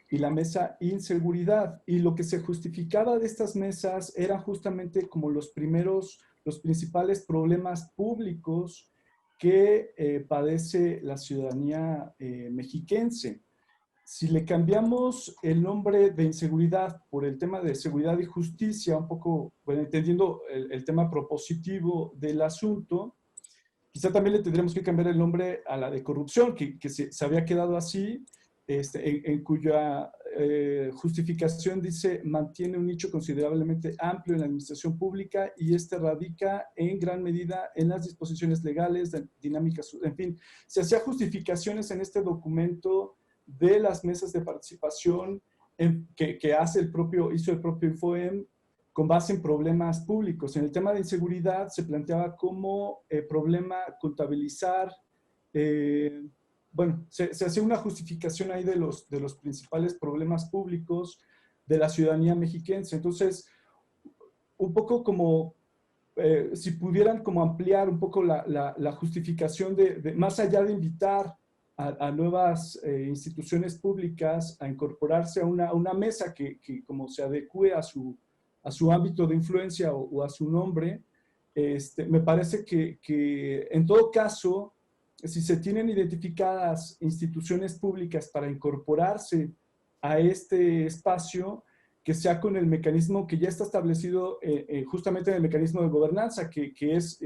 y la mesa inseguridad. Y lo que se justificaba de estas mesas eran justamente como los principales problemas públicos que padece la ciudadanía mexiquense. si le cambiamos el nombre de inseguridad por el tema de seguridad y justicia, un poco, bueno, entendiendo el tema propositivo del asunto, quizá también le tendremos que cambiar el nombre a la de corrupción, que se había quedado así, en cuya justificación dice, mantiene un nicho considerablemente amplio en la administración pública y radica en gran medida en las disposiciones legales, dinámicas, en fin. Se hacía justificaciones en este documento de las mesas de participación que hizo el propio Infoem, con base en problemas públicos. En el tema de inseguridad se planteaba como problema contabilizar, bueno, se hacía una justificación ahí de los principales problemas públicos de la ciudadanía mexiquense. Entonces, un poco como, si pudieran como ampliar un poco la justificación más allá de invitar a nuevas instituciones públicas a incorporarse a una mesa que como se adecue a su ámbito de influencia o a su nombre, me parece que en todo caso, si se tienen identificadas instituciones públicas para incorporarse a este espacio, que sea con el mecanismo que ya está establecido justamente en el mecanismo de gobernanza, que es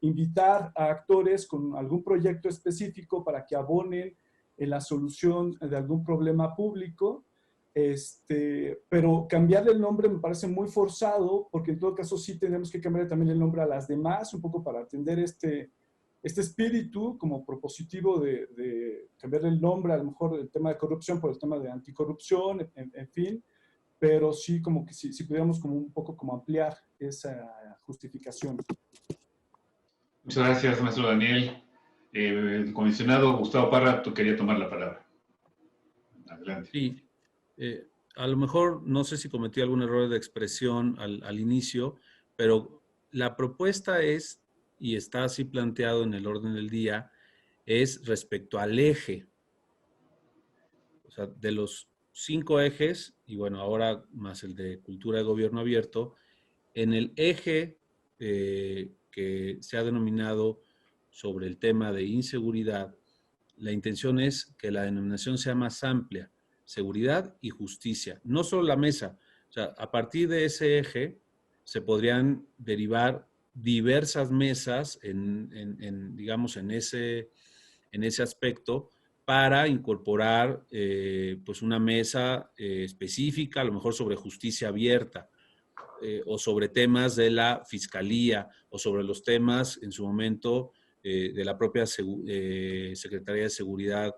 invitar a actores con algún proyecto específico para que abonen en la solución de algún problema público, pero cambiarle el nombre me parece muy forzado, porque en todo caso sí tenemos que cambiar también el nombre a las demás, un poco para atender este espíritu como propositivo de cambiar el nombre, a lo mejor el tema de corrupción por el tema de anticorrupción, en fin, pero sí como que si pudiéramos como un poco como ampliar esa justificación. Muchas gracias, maestro Daniel. El comisionado Gustavo Parra, tú querías tomar la palabra. Adelante. Sí, a lo mejor no sé si cometí algún error de expresión al inicio, pero la propuesta es, y está así planteado en el orden del día, es respecto al eje. O sea, de los 5 ejes, y bueno, ahora más el de cultura de gobierno abierto, en el eje que se ha denominado sobre el tema de inseguridad, la intención es que la denominación sea más amplia, seguridad y justicia. No solo la mesa, o sea, a partir de ese eje se podrían derivar diversas mesas digamos, en ese aspecto para incorporar pues una mesa específica, a lo mejor sobre justicia abierta, o sobre temas de la fiscalía, o sobre los temas en su momento de la propia Secretaría de Seguridad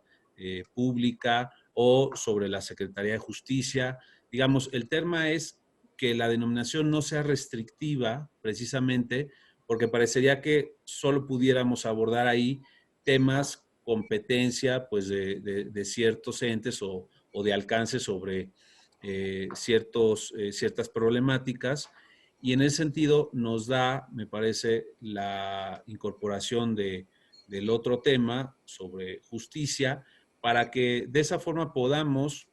Pública, o sobre la Secretaría de Justicia. Digamos, el tema es que la denominación no sea restrictiva, precisamente porque parecería que solo pudiéramos abordar ahí temas, competencia, pues de ciertos entes o de alcance sobre ciertas problemáticas, y en ese sentido nos da, me parece, la incorporación del otro tema sobre justicia, para que de esa forma podamos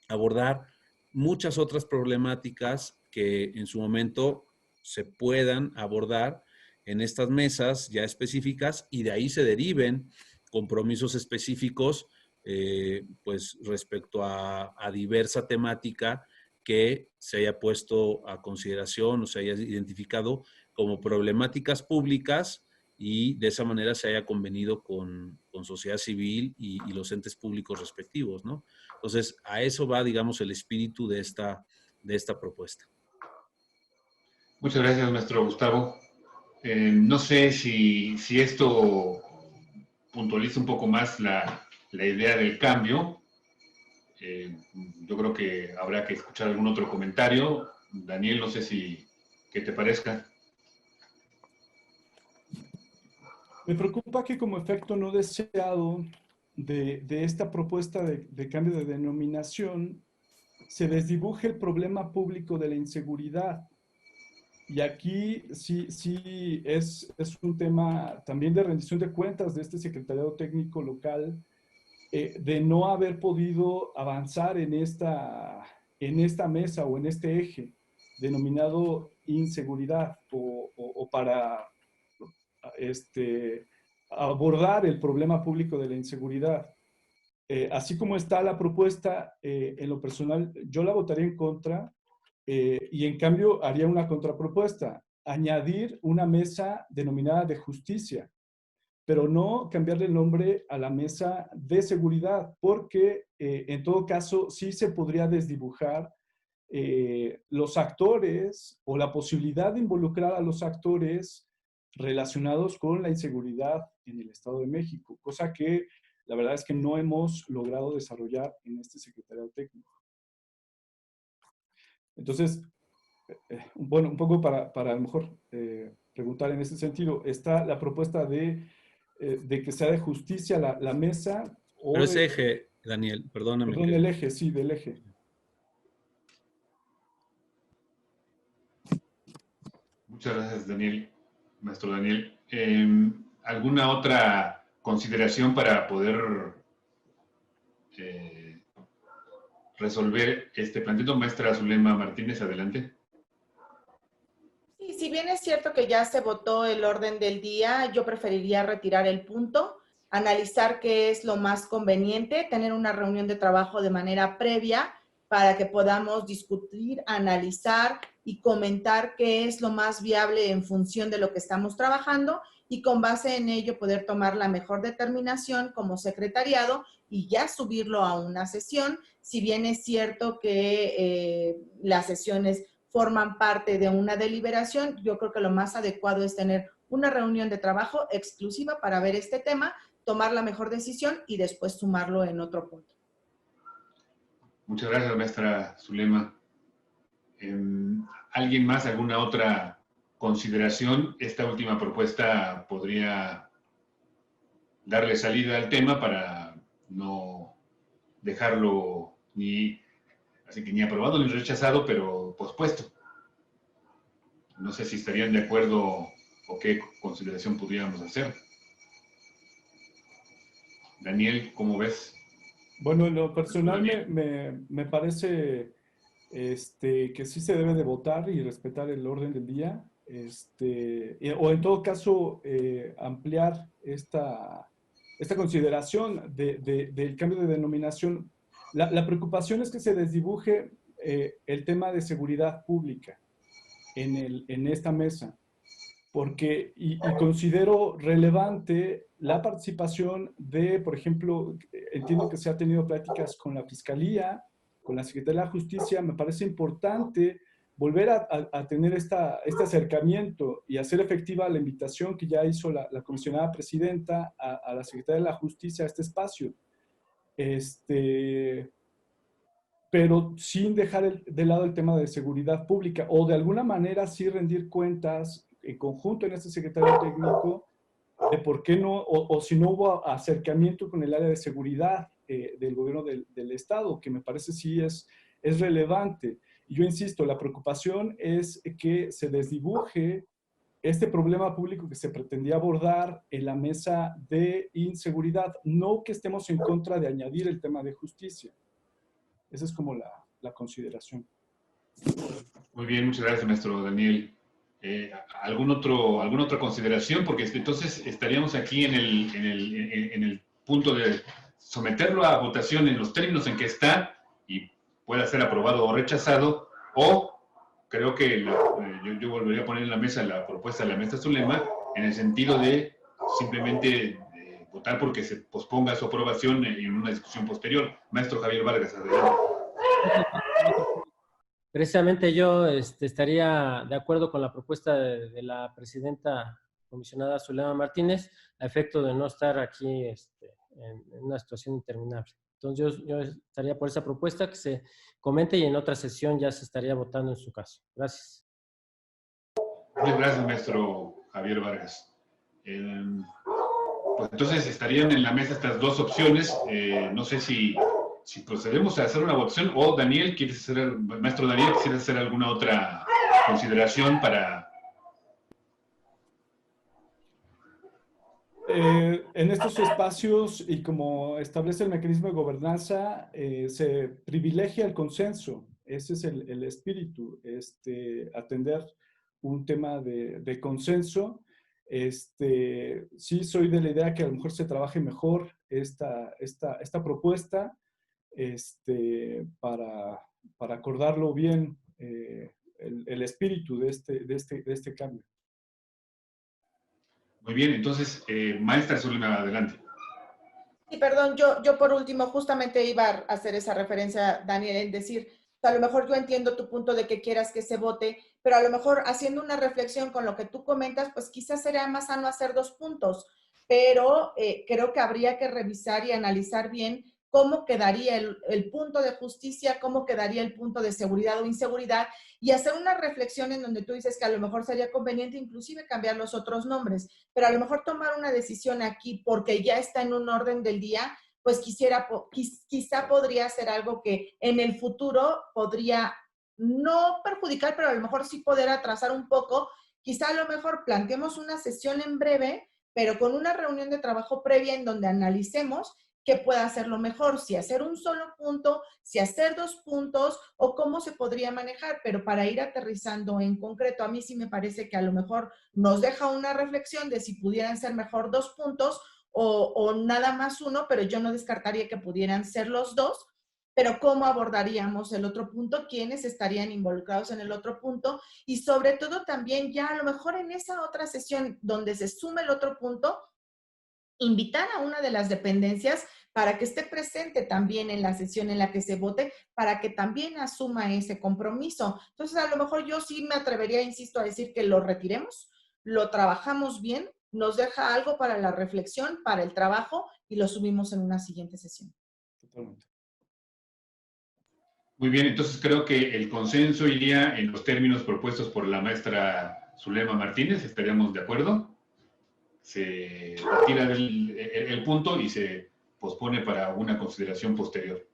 abordar muchas otras problemáticas que en su momento se puedan abordar en estas mesas ya específicas, y de ahí se deriven compromisos específicos pues respecto a diversa temática que se haya puesto a consideración o se haya identificado como problemáticas públicas, y de esa manera se haya convenido con sociedad civil y los entes públicos respectivos, ¿no? Entonces, a eso va, digamos, el espíritu de esta propuesta. Muchas gracias, maestro Gustavo. No sé si esto puntualiza un poco más la idea del cambio. Yo creo que habrá que escuchar algún otro comentario. Daniel, no sé qué te parezca. Me preocupa que como efecto no deseado de esta propuesta de cambio de denominación se desdibuje el problema público de la inseguridad. Y aquí sí es un tema también de rendición de cuentas de este secretariado técnico local, de no haber podido avanzar en esta mesa o en este eje denominado inseguridad o para abordar el problema público de la inseguridad. así como está la propuesta, en lo personal, yo la votaría en contra y en cambio haría una contrapropuesta, añadir una mesa denominada de justicia, pero no cambiarle el nombre a la mesa de seguridad, porque en todo caso sí se podría desdibujar los actores o la posibilidad de involucrar a los actores relacionados con la inseguridad en el Estado de México, cosa que la verdad es que no hemos logrado desarrollar en este secretariado técnico. Entonces, bueno, un poco para a lo mejor preguntar en ese sentido, está la propuesta de que sea de justicia la mesa o Pero es de, eje, Daniel, perdóname. perdón, del eje, sí, del eje. Muchas gracias, Daniel, maestro Daniel. ¿Alguna otra consideración para poder resolver este planteamiento? Maestra Zulema Martínez, adelante. Sí, si bien es cierto que ya se votó el orden del día, yo preferiría retirar el punto, analizar qué es lo más conveniente, tener una reunión de trabajo de manera previa para que podamos discutir, analizar y comentar qué es lo más viable en función de lo que estamos trabajando y con base en ello poder tomar la mejor determinación como secretariado y ya subirlo a una sesión, si bien es cierto que las sesiones forman parte de una deliberación, yo creo que lo más adecuado es tener una reunión de trabajo exclusiva para ver este tema, tomar la mejor decisión y después sumarlo en otro punto. Muchas gracias, maestra Zulema. ¿Alguien más, alguna otra consideración? Esta última propuesta podría darle salida al tema para no dejarlo así que ni aprobado ni rechazado, pero pospuesto. No sé si estarían de acuerdo o qué consideración podríamos hacer. Daniel, ¿cómo ves? Bueno, en lo personal me parece que sí se debe de votar y respetar el orden del día, o en todo caso ampliar esta consideración del cambio de denominación. La preocupación es que se desdibuje el tema de seguridad pública en esta mesa, porque, y considero relevante la participación de, por ejemplo, entiendo que se ha tenido pláticas con la Fiscalía, con la Secretaría de la Justicia, me parece importante volver a tener este acercamiento y hacer efectiva la invitación que ya hizo la comisionada presidenta a la Secretaría de la Justicia a este espacio. Pero sin dejar de lado el tema de seguridad pública, o de alguna manera sí rendir cuentas en conjunto en este secretario técnico de por qué no, o si no hubo acercamiento con el área de seguridad del gobierno del Estado, que me parece sí es relevante. Y yo insisto, la preocupación es que se desdibuje este problema público que se pretendía abordar en la mesa de inseguridad, no que estemos en contra de añadir el tema de justicia. Esa es como la consideración. Muy bien, muchas gracias, maestro Daniel. ¿Alguna otra consideración? Porque entonces estaríamos aquí en el punto de someterlo a votación en los términos en que está y pueda ser aprobado o rechazado, o creo que yo volvería a poner en la mesa la propuesta de la maestra Zulema en el sentido de simplemente votar porque se posponga su aprobación en una discusión posterior. Maestro Javier Vargas, adelante. Precisamente yo estaría de acuerdo con la propuesta de la presidenta comisionada Zulema Martínez, a efecto de no estar aquí en una situación interminable. Entonces yo estaría por esa propuesta que se comente y en otra sesión ya se estaría votando en su caso. Gracias. Muchas gracias, maestro Javier Vargas. Pues entonces estarían en la mesa estas dos opciones. No sé si procedemos a hacer una votación o Daniel, maestro Daniel, ¿quieres hacer alguna otra consideración para...? En estos espacios y como establece el mecanismo de gobernanza, se privilegia el consenso. Ese es el espíritu, atender un tema de consenso. Sí soy de la idea que a lo mejor se trabaje mejor esta propuesta para acordarlo bien, el espíritu de este cambio. Muy bien, entonces, maestra Zulema, adelante. Sí, perdón, yo por último justamente iba a hacer esa referencia, Daniel, en decir, a lo mejor yo entiendo tu punto de que quieras que se vote, pero a lo mejor haciendo una reflexión con lo que tú comentas, pues quizás sería más sano hacer 2 puntos, pero creo que habría que revisar y analizar bien cómo quedaría el punto de justicia, cómo quedaría el punto de seguridad o inseguridad, y hacer una reflexión en donde tú dices que a lo mejor sería conveniente inclusive cambiar los otros nombres, pero a lo mejor tomar una decisión aquí porque ya está en un orden del día, pues quizá podría ser algo que en el futuro podría no perjudicar, pero a lo mejor sí poder atrasar un poco. Quizá a lo mejor planteemos una sesión en breve, pero con una reunión de trabajo previa en donde analicemos qué puede hacerlo mejor, si hacer un solo punto, si hacer 2 puntos o cómo se podría manejar, pero para ir aterrizando en concreto, a mí sí me parece que a lo mejor nos deja una reflexión de si pudieran ser mejor 2 puntos o nada más uno, pero yo no descartaría que pudieran ser los 2, pero cómo abordaríamos el otro punto, quiénes estarían involucrados en el otro punto y sobre todo también ya a lo mejor en esa otra sesión donde se sume el otro punto, invitar a una de las dependencias para que esté presente también en la sesión en la que se vote, para que también asuma ese compromiso. Entonces, a lo mejor yo sí me atrevería, insisto, a decir que lo retiremos, lo trabajamos bien, nos deja algo para la reflexión, para el trabajo y lo subimos en una siguiente sesión. Totalmente. Muy bien, entonces creo que el consenso iría en los términos propuestos por la maestra Zulema Martínez, ¿estaríamos de acuerdo? Se retira el punto y se pospone para una consideración posterior.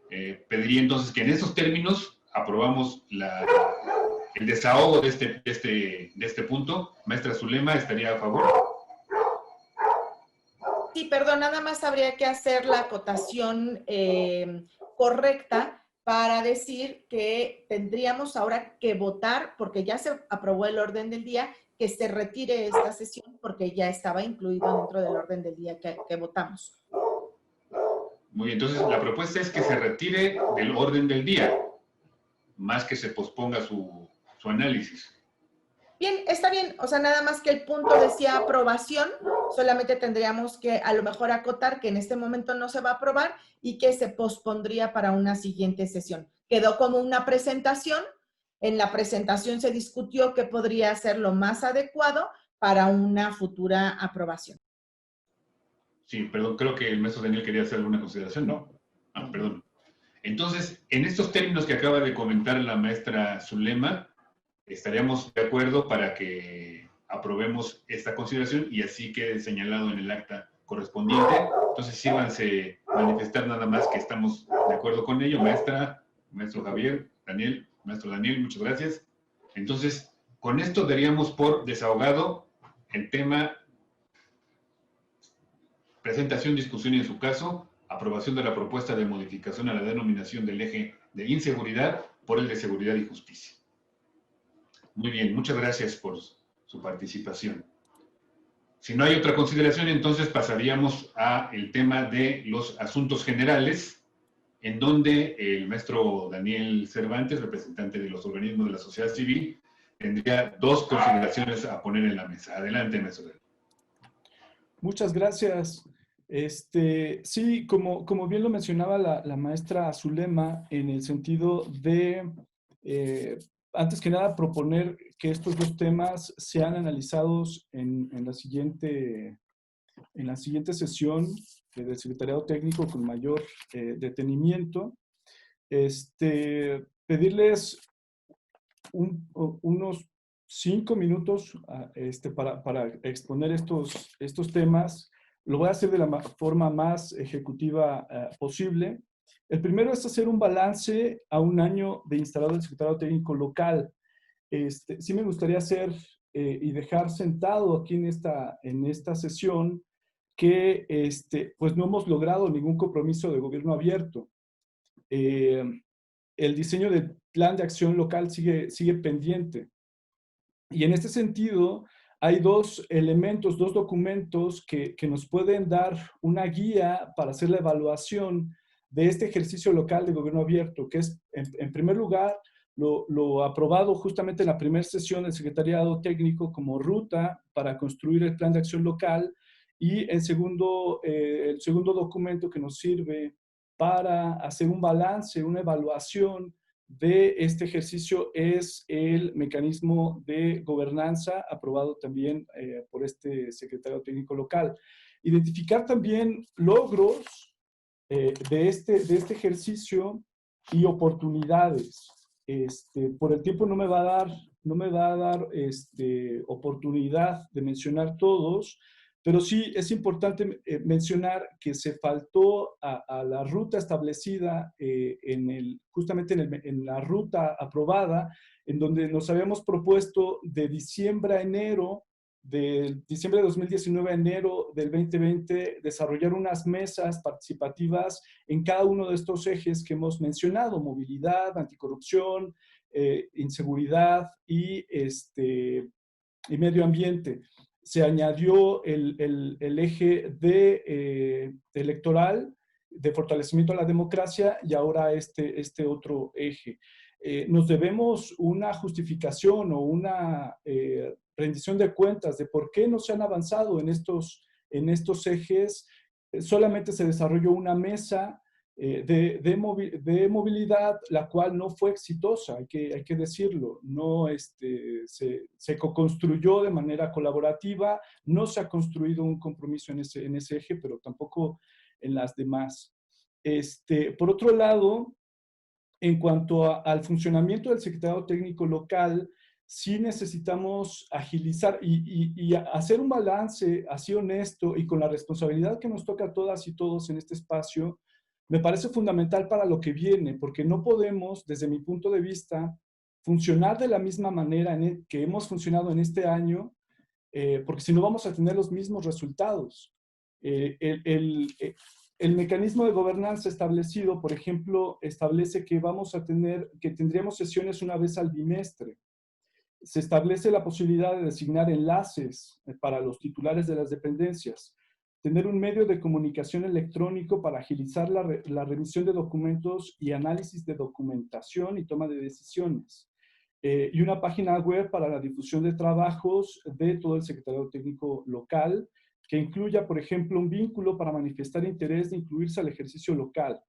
Pediría entonces que en esos términos aprobamos el desahogo de este punto. Maestra Zulema, ¿estaría a favor? Sí, perdón, nada más habría que hacer la acotación correcta para decir que tendríamos ahora que votar, porque ya se aprobó el orden del día, que se retire esta sesión porque ya estaba incluido dentro del orden del día que votamos. Muy bien, entonces la propuesta es que se retire del orden del día, más que se posponga su análisis. Bien, está bien, o sea, nada más que el punto decía aprobación, solamente tendríamos que a lo mejor acotar que en este momento no se va a aprobar y que se pospondría para una siguiente sesión. Quedó como una presentación, en la presentación se discutió qué podría ser lo más adecuado para una futura aprobación. Sí, perdón, creo que el maestro Daniel quería hacer alguna consideración, ¿no? Ah, perdón. Entonces, en estos términos que acaba de comentar la maestra Zulema, estaríamos de acuerdo para que aprobemos esta consideración y así quede señalado en el acta correspondiente. Entonces, síganse manifestar nada más que estamos de acuerdo con ello. Maestro Javier, Daniel, maestro Daniel, muchas gracias. Entonces, con esto daríamos por desahogado el tema presentación, discusión y en su caso, aprobación de la propuesta de modificación a la denominación del eje de inseguridad por el de seguridad y justicia. Muy bien, muchas gracias por su participación. Si no hay otra consideración, entonces pasaríamos al tema de los asuntos generales, en donde el maestro Daniel Cervantes, representante de los organismos de la sociedad civil, tendría 2 consideraciones a poner en la mesa. Adelante, maestro Daniel. Muchas gracias. Sí, como bien lo mencionaba la maestra Zulema, en el sentido de, antes que nada, proponer que estos 2 temas sean analizados en la siguiente sesión del Secretariado Técnico con mayor detenimiento. Pedirles unos 5 minutos para exponer estos temas. Lo voy a hacer de la forma más ejecutiva posible. El primero es hacer un balance a un año de instalado el Secretariado Técnico local. Sí me gustaría hacer y dejar sentado aquí en esta sesión que pues no hemos logrado ningún compromiso de gobierno abierto. El diseño del plan de acción local sigue pendiente. Y en este sentido, hay dos elementos, dos documentos que nos pueden dar una guía para hacer la evaluación de este ejercicio local de gobierno abierto, que es, en primer lugar, lo aprobado justamente en la primera sesión del Secretariado Técnico como ruta para construir el plan de acción local, y el segundo documento que nos sirve para hacer un balance, una evaluación de este ejercicio es el mecanismo de gobernanza aprobado también por este secretario técnico local. Identificar también logros de este ejercicio y oportunidades. Por el tiempo no me va a dar oportunidad de mencionar todos, pero sí es importante mencionar que se faltó a la ruta establecida justamente en la ruta aprobada, en donde nos habíamos propuesto de diciembre a enero, de diciembre de 2019 a enero del 2020, desarrollar unas mesas participativas en cada uno de estos ejes que hemos mencionado: movilidad, anticorrupción, inseguridad y medio ambiente. Se añadió el eje electoral, de fortalecimiento a la democracia, y ahora este otro eje. Nos debemos una justificación o una rendición de cuentas de por qué no se han avanzado en estos ejes. Solamente se desarrolló una mesa de movilidad, la cual no fue exitosa, hay que decirlo. No, se co-construyó de manera colaborativa, no se ha construido un compromiso en ese eje, pero tampoco en las demás. Por otro lado, en cuanto al funcionamiento del secretariado técnico local, sí necesitamos agilizar y hacer un balance así honesto y con la responsabilidad que nos toca a todas y todos en este espacio. Me parece fundamental para lo que viene, porque no podemos, desde mi punto de vista, funcionar de la misma manera que hemos funcionado en este año, porque si no vamos a tener los mismos resultados. El mecanismo de gobernanza establecido, por ejemplo, establece que tendríamos sesiones una vez al bimestre. Se establece la posibilidad de designar enlaces para los titulares de las dependencias, tener un medio de comunicación electrónico para agilizar la revisión de documentos y análisis de documentación y toma de decisiones, y una página web para la difusión de trabajos de todo el secretariado técnico local, que incluya, por ejemplo, un vínculo para manifestar interés de incluirse al ejercicio local.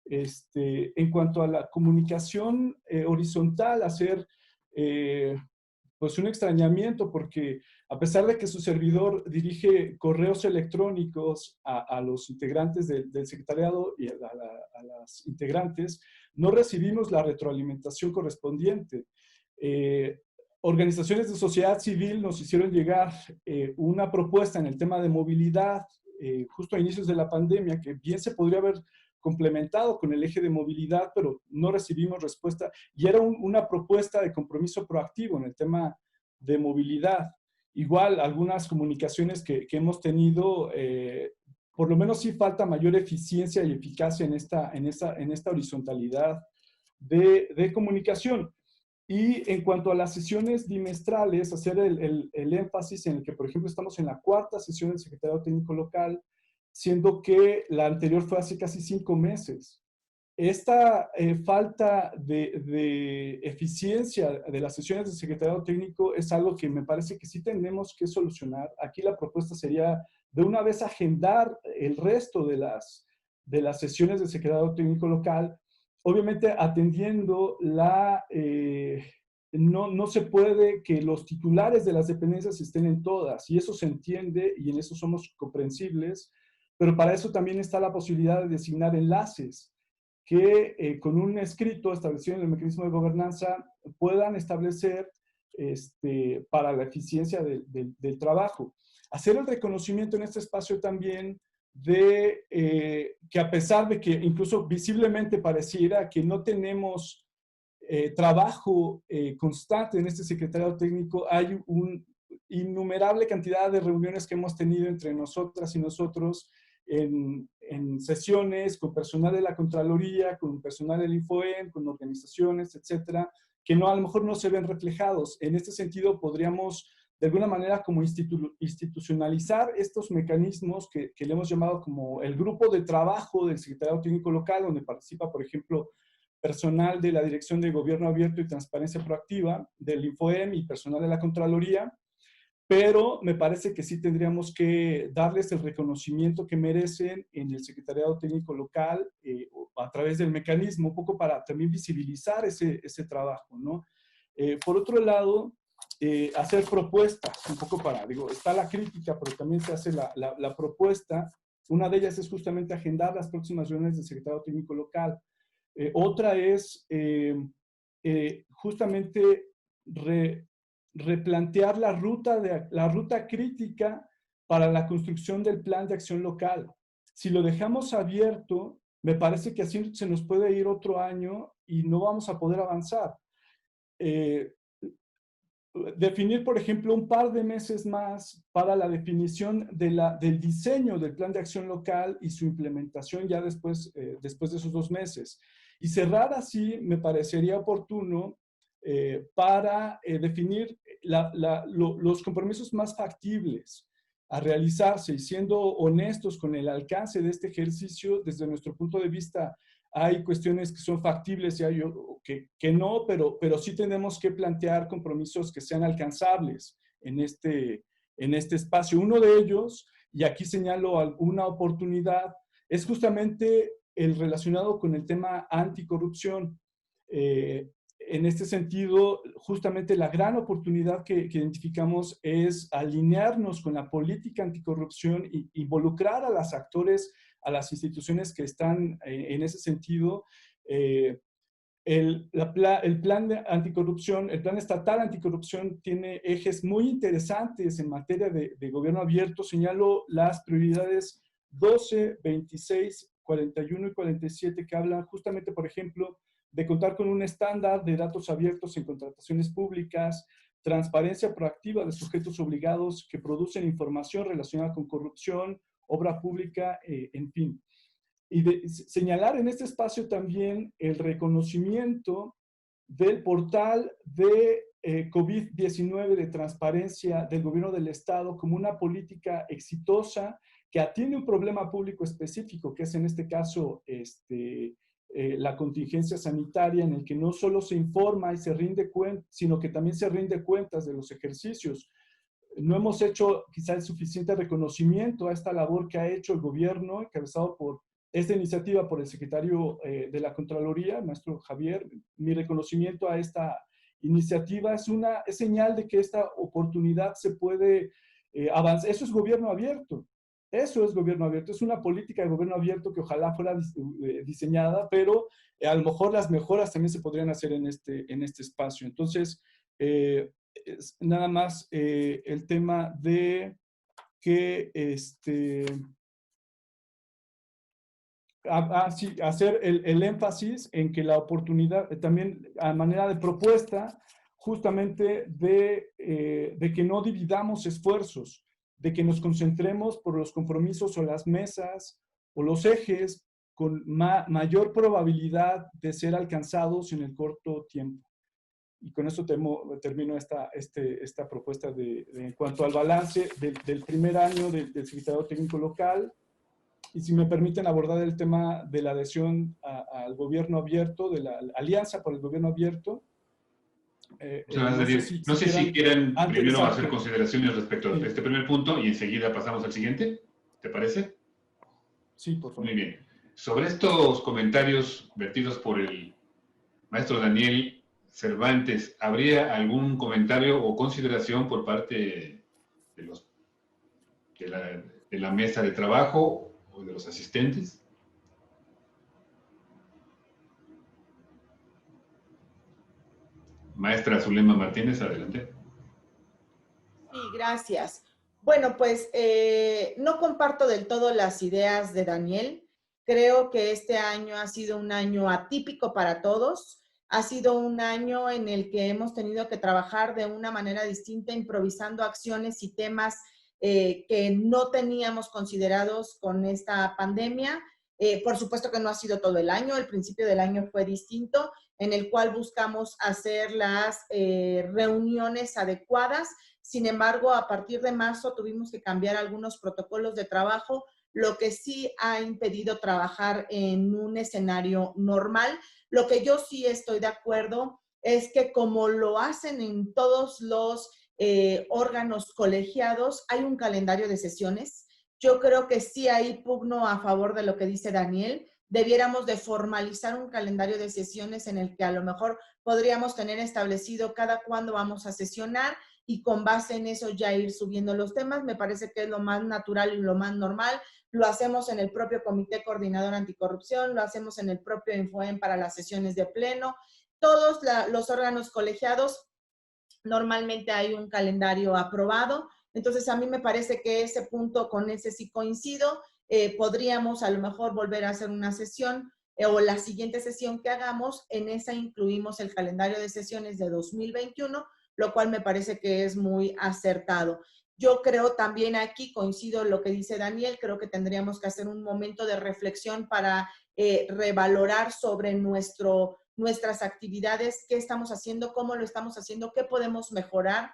En cuanto a la comunicación horizontal, hacer pues un extrañamiento, porque a pesar de que su servidor dirige correos electrónicos a los integrantes del secretariado y a las integrantes, no recibimos la retroalimentación correspondiente. Organizaciones de sociedad civil nos hicieron llegar una propuesta en el tema de movilidad justo a inicios de la pandemia, que bien se podría haber complementado con el eje de movilidad, pero no recibimos respuesta, y era una propuesta de compromiso proactivo en el tema de movilidad. Igual, algunas comunicaciones que hemos tenido, por lo menos sí falta mayor eficiencia y eficacia en esta horizontalidad de comunicación. Y en cuanto a las sesiones bimestrales, hacer el énfasis en el que, por ejemplo, estamos en la 4ª sesión del Secretariado Técnico Local, siendo que la anterior fue hace casi 5 meses. Esta falta de eficiencia de las sesiones del Secretariado Técnico es algo que me parece que sí tenemos que solucionar. Aquí la propuesta sería de una vez agendar el resto de las sesiones del Secretariado Técnico Local, obviamente atendiendo no se puede que los titulares de las dependencias estén en todas, y eso se entiende y en eso somos comprensibles, pero para eso también está la posibilidad de designar enlaces que con un escrito establecido en el mecanismo de gobernanza puedan establecer para la eficiencia del trabajo. Hacer el reconocimiento en este espacio también de que, a pesar de que incluso visiblemente pareciera que no tenemos trabajo constante en este secretariado técnico, hay una innumerable cantidad de reuniones que hemos tenido entre nosotras y nosotros en sesiones con personal de la Contraloría, con personal del Infoen, con organizaciones, etcétera, que a lo mejor no se ven reflejados. En este sentido, podríamos de alguna manera como institucionalizar estos mecanismos que le hemos llamado como el grupo de trabajo del Secretariado Técnico Local, donde participa, por ejemplo, personal de la Dirección de Gobierno Abierto y Transparencia Proactiva, del INFOEM y personal de la Contraloría, pero me parece que sí tendríamos que darles el reconocimiento que merecen en el Secretariado Técnico Local a través del mecanismo, un poco para también visibilizar ese trabajo, ¿no? Por otro lado, hacer propuestas, un poco para, digo, está la crítica, pero también se hace la propuesta. Una de ellas es justamente agendar las próximas reuniones del Secretariado Técnico Local. Otra es justamente replantear la ruta crítica para la construcción del plan de acción local. Si lo dejamos abierto, me parece que así se nos puede ir otro año y no vamos a poder avanzar. Definir, por ejemplo, un par de meses más para la definición del diseño del plan de acción local y su implementación ya después de esos 2 meses. Y cerrar así me parecería oportuno para definir los compromisos más factibles a realizarse y siendo honestos con el alcance de este ejercicio. Desde nuestro punto de vista, hay cuestiones que son factibles y hay que no, pero sí tenemos que plantear compromisos que sean alcanzables en este espacio. Uno de ellos, y aquí señalo alguna oportunidad, es justamente el relacionado con el tema anticorrupción. En este sentido, justamente la gran oportunidad que identificamos es alinearnos con la política anticorrupción e involucrar a los actores, a las instituciones que están en ese sentido. El plan de anticorrupción, el plan estatal anticorrupción tiene ejes muy interesantes en materia de gobierno abierto. Señalo las prioridades 12, 26, 41 y 47 que hablan justamente, por ejemplo, de contar con un estándar de datos abiertos en contrataciones públicas, transparencia proactiva de sujetos obligados que producen información relacionada con corrupción, obra pública, en fin. Y señalar en este espacio también el reconocimiento del portal de COVID-19 de transparencia del gobierno del Estado como una política exitosa que atiende un problema público específico, que es en este caso la contingencia sanitaria, en el que no solo se informa y se rinde cuenta, sino que también se rinde cuentas de los ejercicios. No hemos hecho quizá el suficiente reconocimiento a esta labor que ha hecho el gobierno, encabezado por esta iniciativa por el secretario de la Contraloría, el maestro Javier. Mi reconocimiento a esta iniciativa es señal de que esta oportunidad se puede avanzar. Eso es gobierno abierto. Eso es gobierno abierto. Es una política de gobierno abierto que ojalá fuera diseñada, pero a lo mejor las mejoras también se podrían hacer en este espacio. Entonces, nada más el tema de que sí, hacer el énfasis en que la oportunidad, también a manera de propuesta, justamente de que no dividamos esfuerzos, de que nos concentremos por los compromisos o las mesas o los ejes con mayor probabilidad de ser alcanzados en el corto tiempo. Y con eso termino esta propuesta en cuanto al balance del primer año del Secretariado Técnico Local. Y si me permiten abordar el tema de la adhesión al gobierno abierto, de la alianza por el gobierno abierto. No sé si quieran primero hacer consideraciones respecto a este primer punto y enseguida pasamos al siguiente. ¿Te parece? Sí, por favor. Muy bien. Sobre estos comentarios vertidos por el maestro Daniel Cervantes, ¿habría algún comentario o consideración por parte de la mesa de trabajo o de los asistentes? Maestra Zulema Martínez, adelante. Sí, gracias. Bueno, pues no comparto del todo las ideas de Daniel. Creo que este año ha sido un año atípico para todos. Ha sido un año en el que hemos tenido que trabajar de una manera distinta, improvisando acciones y temas que no teníamos considerados con esta pandemia. Por supuesto que no ha sido todo el año, el principio del año fue distinto, en el cual buscamos hacer las reuniones adecuadas. Sin embargo, a partir de marzo tuvimos que cambiar algunos protocolos de trabajo, lo que sí ha impedido trabajar en un escenario normal. Lo que yo sí estoy de acuerdo es que como lo hacen en todos los órganos colegiados, hay un calendario de sesiones. Yo creo que sí hay pugno a favor de lo que dice Daniel. Debiéramos de formalizar un calendario de sesiones en el que a lo mejor podríamos tener establecido cada cuándo vamos a sesionar y con base en eso ya ir subiendo los temas. Me parece que es lo más natural y lo más normal. Lo hacemos en el propio Comité Coordinador Anticorrupción, lo hacemos en el propio Infoem para las sesiones de pleno. Todos los órganos colegiados, normalmente hay un calendario aprobado. Entonces, a mí me parece que ese punto, con ese sí coincido. Podríamos a lo mejor volver a hacer una sesión o la siguiente sesión que hagamos, en esa incluimos el calendario de sesiones de 2021, lo cual me parece que es muy acertado. Yo creo también aquí, coincido en lo que dice Daniel, creo que tendríamos que hacer un momento de reflexión para revalorar sobre nuestras actividades, qué estamos haciendo, cómo lo estamos haciendo, qué podemos mejorar.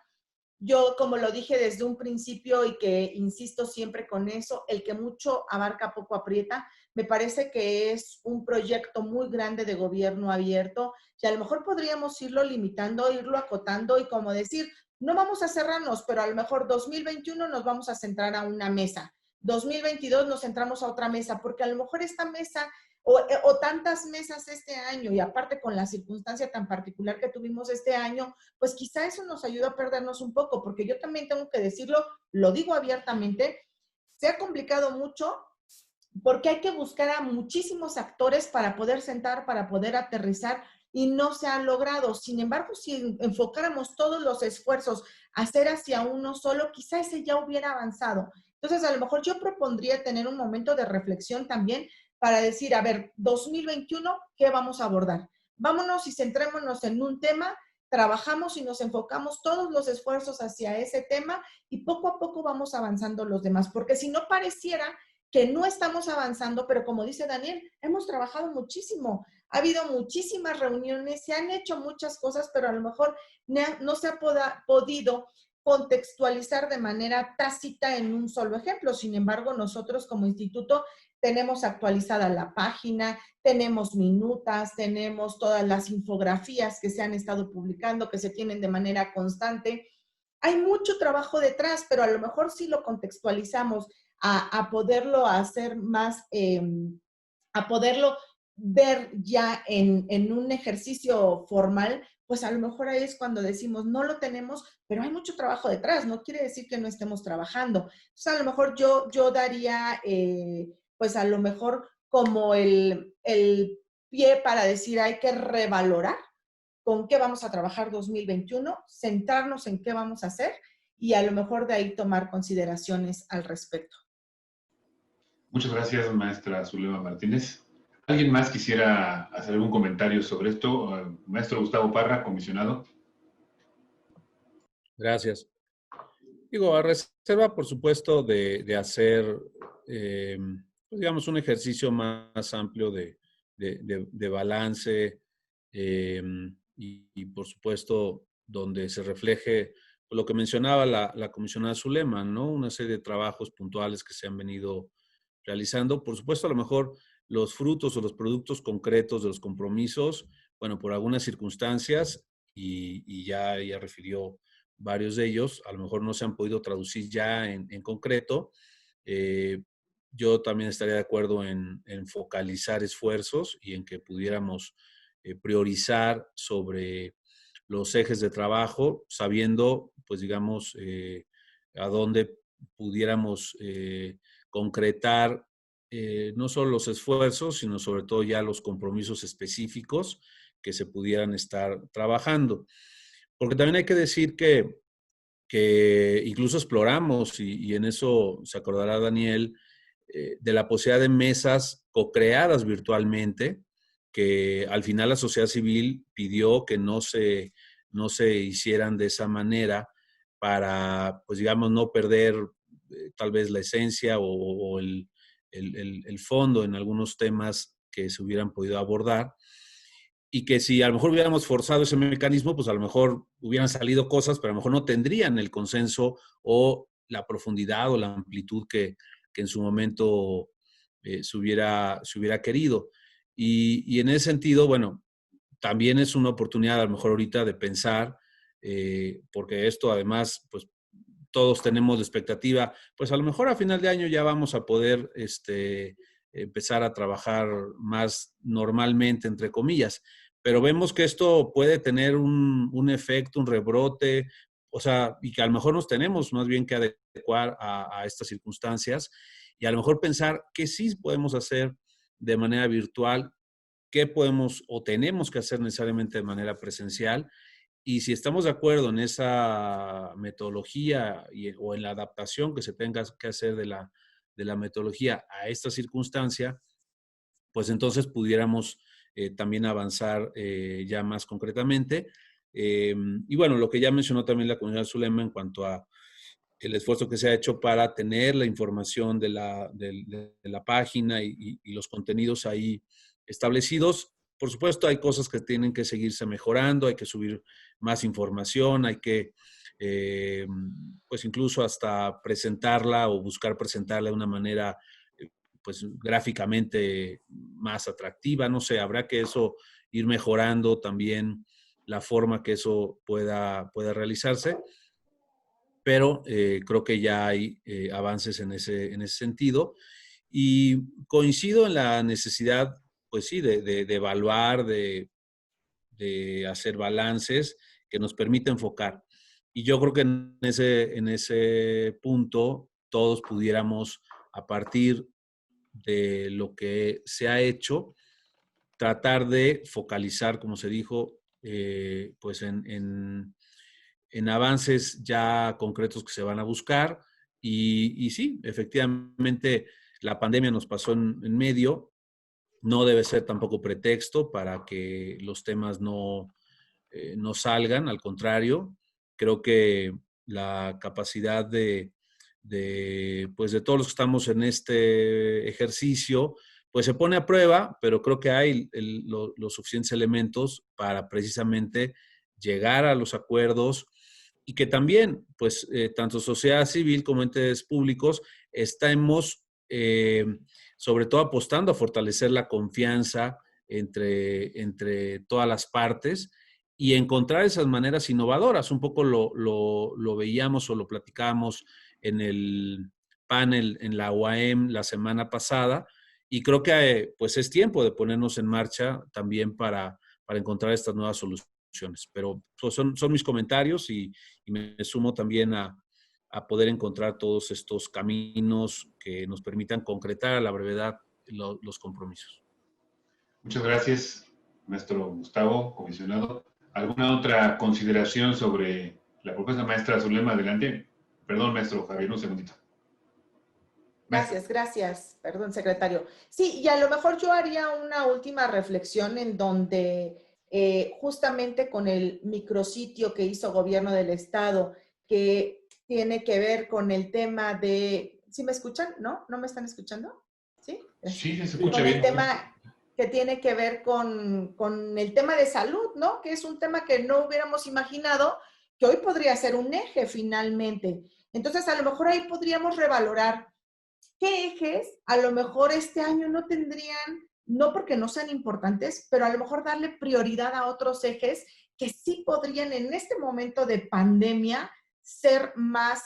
Yo, como lo dije desde un principio y que insisto siempre con eso, el que mucho abarca, poco aprieta. Me parece que es un proyecto muy grande de gobierno abierto y a lo mejor podríamos irlo limitando, irlo acotando y como decir, no vamos a cerrarnos, pero a lo mejor 2021 nos vamos a centrar a una mesa, 2022 nos centramos a otra mesa, porque a lo mejor esta mesa o tantas mesas este año y aparte con la circunstancia tan particular que tuvimos este año, pues quizá eso nos ayuda a perdernos un poco, porque yo también tengo que decirlo, lo digo abiertamente, se ha complicado mucho porque hay que buscar a muchísimos actores para poder sentar, para poder aterrizar y no se ha logrado. Sin embargo, si enfocáramos todos los esfuerzos a hacer hacia uno solo, quizá ese ya hubiera avanzado. Entonces, a lo mejor yo propondría tener un momento de reflexión también para decir, a ver, 2021, ¿qué vamos a abordar? Vámonos y centrémonos en un tema, trabajamos y nos enfocamos todos los esfuerzos hacia ese tema y poco a poco vamos avanzando los demás, porque si no pareciera que no estamos avanzando, pero como dice Daniel, hemos trabajado muchísimo, ha habido muchísimas reuniones, se han hecho muchas cosas, pero a lo mejor no se ha podido contextualizar de manera tácita en un solo ejemplo. Sin embargo, nosotros como instituto tenemos actualizada la página, tenemos minutas, tenemos todas las infografías que se han estado publicando, que se tienen de manera constante. Hay mucho trabajo detrás, pero a lo mejor si lo contextualizamos a poderlo hacer más, a poderlo ver ya en un ejercicio formal, pues a lo mejor ahí es cuando decimos, no lo tenemos, pero hay mucho trabajo detrás, no quiere decir que no estemos trabajando. Entonces, a lo mejor yo daría, pues a lo mejor como el pie para decir, hay que revalorar con qué vamos a trabajar 2021, centrarnos en qué vamos a hacer y a lo mejor de ahí tomar consideraciones al respecto. Muchas gracias, maestra Zulema Martínez. ¿Alguien más quisiera hacer algún comentario sobre esto? Maestro Gustavo Parra, comisionado. Gracias. Digo, a reserva, por supuesto, de hacer, pues, digamos, un ejercicio más amplio de balance y, por supuesto, donde se refleje lo que mencionaba la comisionada Zulema, ¿no? Una serie de trabajos puntuales que se han venido realizando. Por supuesto, a lo mejor los frutos o los productos concretos de los compromisos, bueno, por algunas circunstancias, y ya ella refirió varios de ellos, a lo mejor no se han podido traducir ya en concreto. Yo también estaría de acuerdo en focalizar esfuerzos y en que pudiéramos priorizar sobre los ejes de trabajo, sabiendo, pues digamos, a dónde pudiéramos concretar no solo los esfuerzos, sino sobre todo ya los compromisos específicos que se pudieran estar trabajando. Porque también hay que decir que incluso exploramos, y en eso se acordará Daniel, de la posibilidad de mesas co-creadas virtualmente, que al final la sociedad civil pidió que no se hicieran de esa manera para, pues digamos, no perder tal vez la esencia o el fondo en algunos temas que se hubieran podido abordar. y que si a lo mejor hubiéramos forzado ese mecanismo, pues a lo mejor hubieran salido cosas, pero a lo mejor no tendrían el consenso o la profundidad o la amplitud que en su momento se hubiera querido. Y en ese sentido, bueno, también es una oportunidad a lo mejor ahorita de pensar, porque esto además, pues todos tenemos la expectativa, pues a lo mejor a final de año ya vamos a poder empezar a trabajar más normalmente, entre comillas, pero vemos que esto puede tener un efecto, un rebrote, o sea, y que a lo mejor nos tenemos más bien que adecuar a estas circunstancias y a lo mejor pensar qué sí podemos hacer de manera virtual, qué podemos o tenemos que hacer necesariamente de manera presencial. Y si estamos de acuerdo en esa metodología o en la adaptación que se tenga que hacer de la metodología a esta circunstancia, pues entonces pudiéramos también avanzar ya más concretamente. Y bueno, lo que ya mencionó también la comunidad Zulema en cuanto a el esfuerzo que se ha hecho para tener la información de la página y los contenidos ahí establecidos. Por supuesto, hay cosas que tienen que seguirse mejorando, hay que subir más información, hay que, pues incluso hasta presentarla o buscar presentarla de una manera, pues gráficamente más atractiva. No sé, habrá que eso ir mejorando también la forma que eso pueda realizarse. Pero creo que ya hay avances en ese sentido. Y coincido en la necesidad, pues sí, de evaluar, de hacer balances que nos permita enfocar. Y yo creo que en ese punto todos pudiéramos, a partir de lo que se ha hecho, tratar de focalizar, como se dijo, pues en avances ya concretos que se van a buscar. Y sí, efectivamente, la pandemia nos pasó en medio. No debe ser tampoco pretexto para que los temas no salgan. Al contrario, creo que la capacidad pues de todos los que estamos en este ejercicio, pues se pone a prueba, pero creo que hay los suficientes elementos para precisamente llegar a los acuerdos y que también, pues, tanto sociedad civil como entes públicos estamos, sobre todo, apostando a fortalecer la confianza entre todas las partes y encontrar esas maneras innovadoras. Un poco lo veíamos o lo platicábamos en el panel en la UAM la semana pasada y creo que pues es tiempo de ponernos en marcha también para encontrar estas nuevas soluciones. Pero pues, son mis comentarios y me sumo también a poder encontrar todos estos caminos que nos permitan concretar a la brevedad los compromisos. Muchas gracias, maestro Gustavo, comisionado. ¿Alguna otra consideración sobre la propuesta maestra Zulema? Adelante. Perdón, maestro Javier, un segundito. Gracias. Perdón, secretario. Sí, y a lo mejor yo haría una última reflexión en donde justamente con el micrositio que hizo Gobierno del Estado, que tiene que ver con el tema de... ¿Sí me escuchan? ¿No? ¿No me están escuchando? ¿Sí? Sí, se escucha con bien. El tema que tiene que ver con el tema de salud, ¿no? Que es un tema que no hubiéramos imaginado que hoy podría ser un eje finalmente. Entonces, a lo mejor ahí podríamos revalorar qué ejes a lo mejor este año no tendrían, no porque no sean importantes, pero a lo mejor darle prioridad a otros ejes que sí podrían en este momento de pandemia ser más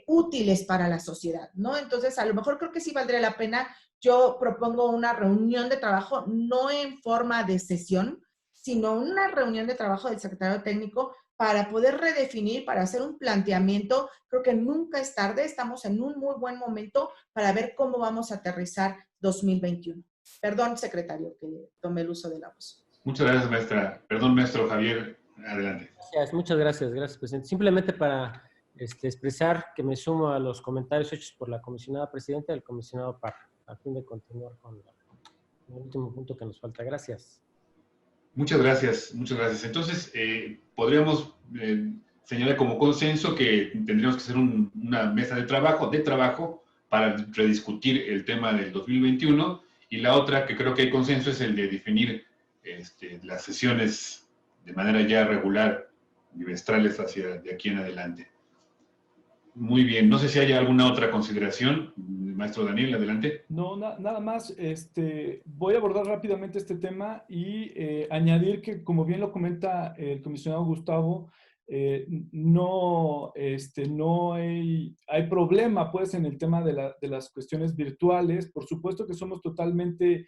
útiles para la sociedad, ¿no? Entonces, a lo mejor creo que sí valdría la pena. Yo propongo una reunión de trabajo, no en forma de sesión, sino una reunión de trabajo del secretario técnico para poder redefinir, para hacer un planteamiento. Creo que nunca es tarde, estamos en un muy buen momento para ver cómo vamos a aterrizar 2021. Perdón, secretario, que tomé el uso de la voz. Muchas gracias, maestra. Perdón, maestro Javier, adelante. Gracias, muchas gracias, presidente. Simplemente para expresar que me sumo a los comentarios hechos por la comisionada presidenta y el comisionado Parra, a fin de continuar con el último punto que nos falta. Gracias. Muchas gracias, muchas gracias. Entonces, podríamos señalar como consenso que tendríamos que hacer una mesa de trabajo para rediscutir el tema del 2021, y la otra que creo que hay consenso es el de definir las sesiones de manera ya regular, bimestrales hacia de aquí en adelante. Muy bien, no sé si hay alguna otra consideración. Maestro Daniel, adelante. No, nada más. Voy a abordar rápidamente este tema y añadir que, como bien lo comenta el comisionado Gustavo, no hay problema pues en el tema de las cuestiones virtuales. Por supuesto que somos totalmente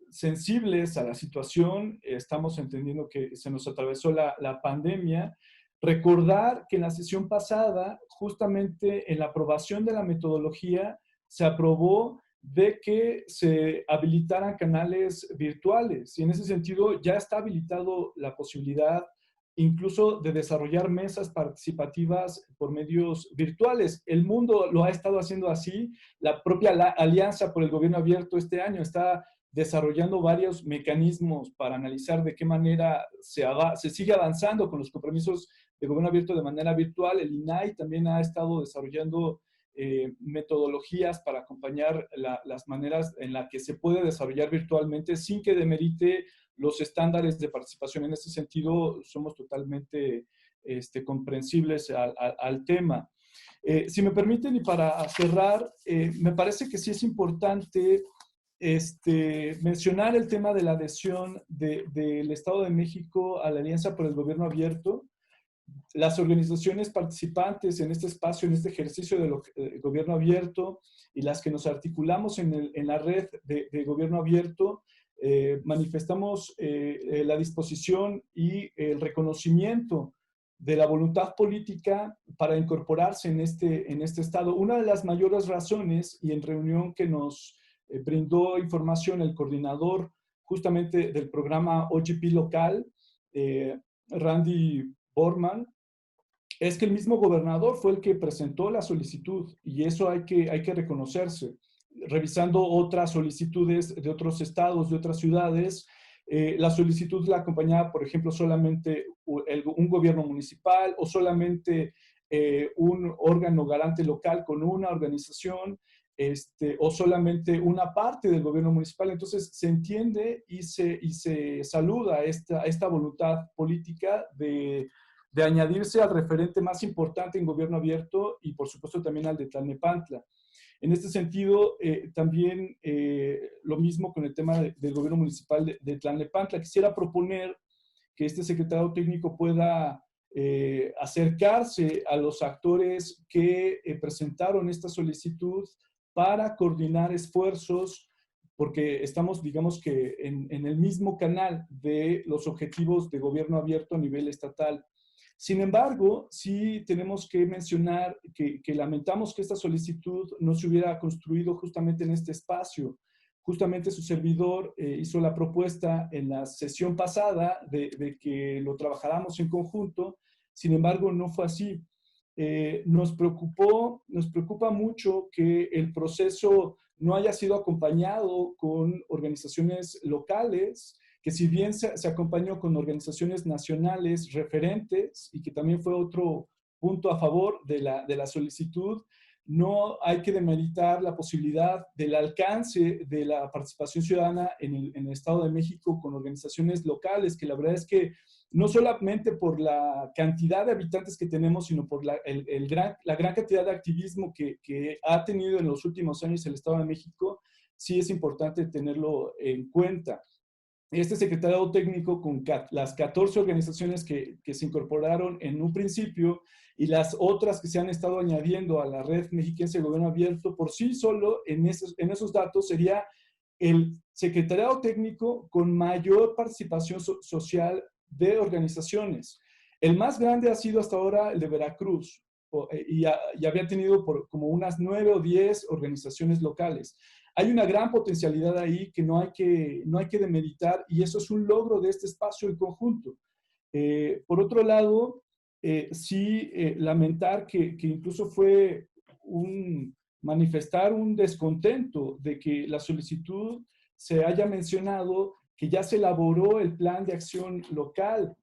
sensibles a la situación. Estamos entendiendo que se nos atravesó la pandemia. Recordar que en la sesión pasada, justamente en la aprobación de la metodología, se aprobó de que se habilitaran canales virtuales. Y en ese sentido ya está habilitado la posibilidad incluso de desarrollar mesas participativas por medios virtuales. El mundo lo ha estado haciendo así. La propia Alianza por el Gobierno Abierto este año está desarrollando varios mecanismos para analizar de qué manera se sigue avanzando con los compromisos de gobierno abierto de manera virtual. El INAI también ha estado desarrollando metodologías para acompañar las maneras en las que se puede desarrollar virtualmente sin que demerite los estándares de participación. En ese sentido, somos totalmente comprensibles al tema. Si me permiten, y para cerrar, me parece que sí es importante mencionar el tema de la adhesión del Estado de México a la Alianza por el Gobierno Abierto. Las organizaciones participantes en este espacio, en este ejercicio de gobierno abierto, y las que nos articulamos en la red de gobierno abierto, manifestamos la disposición y el reconocimiento de la voluntad política para incorporarse en este estado. Una de las mayores razones, y en reunión que nos brindó información el coordinador justamente del programa OGP local, Randy Borman, es que el mismo gobernador fue el que presentó la solicitud, y eso hay que reconocerse. Revisando otras solicitudes de otros estados, de otras ciudades, la solicitud la acompañaba, por ejemplo, solamente un gobierno municipal o solamente un órgano garante local con una organización, o solamente una parte del gobierno municipal. Entonces se entiende y se saluda esta voluntad política de añadirse al referente más importante en gobierno abierto y por supuesto también al de Tlalnepantla. En este sentido, también lo mismo con el tema del gobierno municipal de Tlalnepantla. Quisiera proponer que este secretario técnico pueda acercarse a los actores que presentaron esta solicitud para coordinar esfuerzos, porque estamos, digamos que, en el mismo canal de los objetivos de gobierno abierto a nivel estatal. Sin embargo, sí tenemos que mencionar que lamentamos que esta solicitud no se hubiera construido justamente en este espacio. Justamente su servidor hizo la propuesta en la sesión pasada de que lo trabajáramos en conjunto. Sin embargo, no fue así. Nos preocupa mucho que el proceso no haya sido acompañado con organizaciones locales, que si bien se acompañó con organizaciones nacionales referentes, y que también fue otro punto a favor de la solicitud, no hay que demeritar la posibilidad del alcance de la participación ciudadana en el Estado de México con organizaciones locales, que la verdad es que no solamente por la cantidad de habitantes que tenemos, sino por la gran cantidad de activismo que ha tenido en los últimos años el Estado de México, sí es importante tenerlo en cuenta. Este secretariado técnico, con las 14 organizaciones que se incorporaron en un principio y las otras que se han estado añadiendo a la red mexiquense de gobierno abierto, por sí solo en esos datos sería el secretariado técnico con mayor participación social de organizaciones. El más grande ha sido hasta ahora el de Veracruz, y había tenido como unas 9 o 10 organizaciones locales. Hay una gran potencialidad ahí que no hay que demeritar, y eso es un logro de este espacio en conjunto. Por otro lado, sí lamentar que incluso fue manifestar un descontento de que la solicitud se haya mencionado que ya se elaboró el plan de acción local,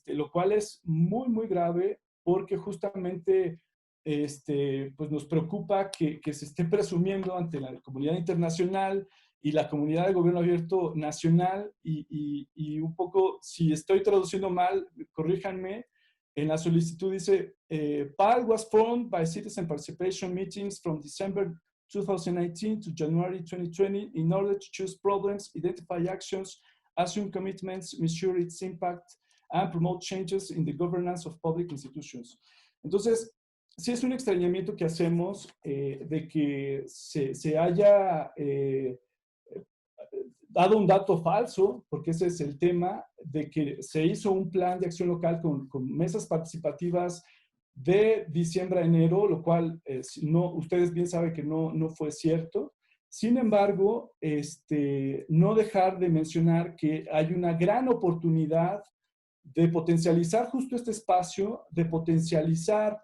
lo cual es muy, muy grave, porque justamente pues nos preocupa que se esté presumiendo ante la comunidad internacional y la comunidad de gobierno abierto nacional, y un poco, si estoy traduciendo mal, corríjanme, en la solicitud dice, PAL was formed by citizen participation meetings from December 2019 to January 2020 in order to choose problems, identify actions, assume commitments, measure its impact, and promote changes in the governance of public institutions. Entonces, sí es un extrañamiento que hacemos de que se haya dado un dato falso, porque ese es el tema, de que se hizo un plan de acción local con mesas participativas de diciembre a enero, lo cual ustedes bien saben que no fue cierto. Sin embargo, no dejar de mencionar que hay una gran oportunidad de potencializar justo este espacio, de potencializar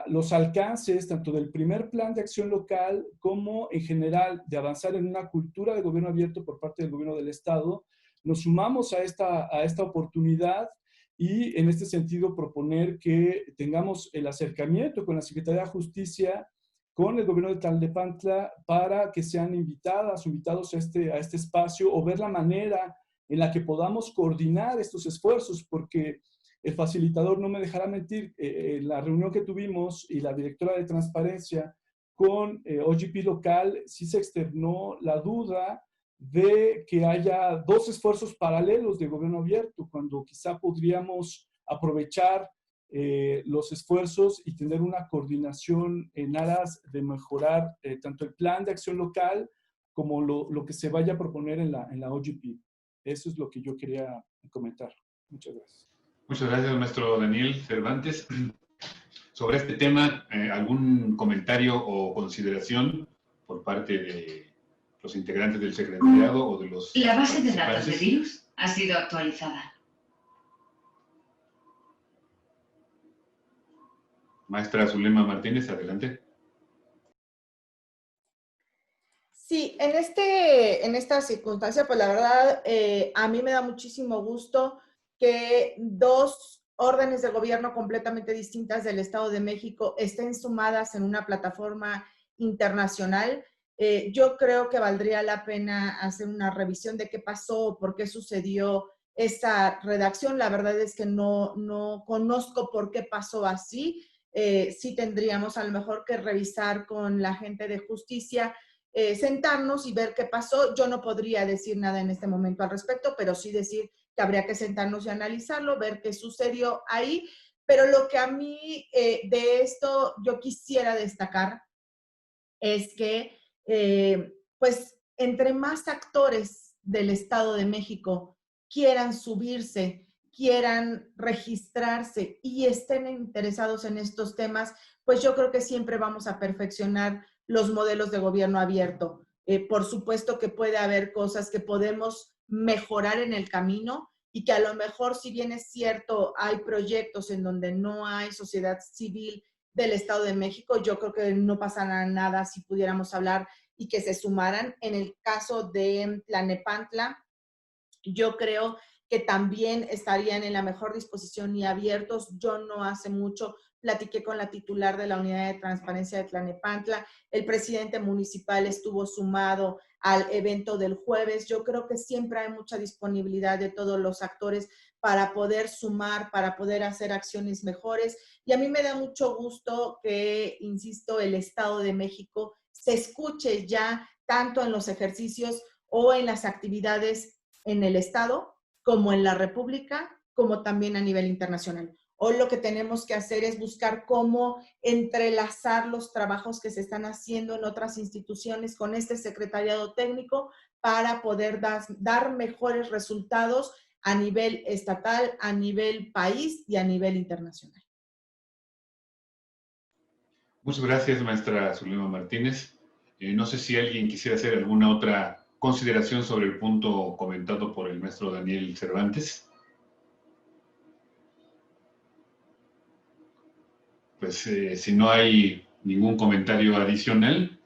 los alcances tanto del primer plan de acción local como en general de avanzar en una cultura de gobierno abierto por parte del gobierno del Estado. Nos sumamos a esta oportunidad y en este sentido proponer que tengamos el acercamiento con la Secretaría de Justicia, con el gobierno de Tlalnepantla, para que sean invitados a este espacio o ver la manera en la que podamos coordinar estos esfuerzos, porque el facilitador no me dejará mentir, la reunión que tuvimos y la directora de transparencia con OGP local, sí se externó la duda de que haya dos esfuerzos paralelos de gobierno abierto, cuando quizá podríamos aprovechar los esfuerzos y tener una coordinación en aras de mejorar tanto el plan de acción local como lo que se vaya a proponer en la OGP. Eso es lo que yo quería comentar. Muchas gracias. Muchas gracias, maestro Daniel Cervantes. Sobre este tema, ¿algún comentario o consideración por parte de los integrantes del secretariado o de los... La base de datos de virus ha sido actualizada. Maestra Zulema Martínez, adelante. Sí, en esta circunstancia, pues la verdad, a mí me da muchísimo gusto que dos órdenes de gobierno completamente distintas del Estado de México estén sumadas en una plataforma internacional. Yo creo que valdría la pena hacer una revisión de qué pasó, por qué sucedió esta redacción. La verdad es que no conozco por qué pasó así. Sí tendríamos a lo mejor que revisar con la gente de justicia, sentarnos y ver qué pasó. Yo no podría decir nada en este momento al respecto, pero sí decir que habría que sentarnos y analizarlo, ver qué sucedió ahí. Pero lo que a mí de esto yo quisiera destacar es que, pues, entre más actores del Estado de México quieran subirse, quieran registrarse y estén interesados en estos temas, pues yo creo que siempre vamos a perfeccionar los modelos de gobierno abierto. Por supuesto que puede haber cosas que podemos mejorar en el camino y que a lo mejor, si bien es cierto, hay proyectos en donde no hay sociedad civil del Estado de México, yo creo que no pasará nada si pudiéramos hablar y que se sumaran. En el caso de Tlalnepantla, yo creo que también estarían en la mejor disposición y abiertos. Yo no hace mucho platiqué con la titular de la Unidad de Transparencia de Tlalnepantla, el presidente municipal estuvo sumado al evento del jueves. Yo creo que siempre hay mucha disponibilidad de todos los actores para poder sumar, para poder hacer acciones mejores. Y a mí me da mucho gusto que, insisto, el Estado de México se escuche ya tanto en los ejercicios o en las actividades en el Estado, como en la República, como también a nivel internacional. Hoy lo que tenemos que hacer es buscar cómo entrelazar los trabajos que se están haciendo en otras instituciones con este secretariado técnico para poder dar mejores resultados a nivel estatal, a nivel país y a nivel internacional. Muchas gracias, maestra Zulema Martínez. No sé si alguien quisiera hacer alguna otra consideración sobre el punto comentado por el maestro Daniel Cervantes. Pues si no hay ningún comentario adicional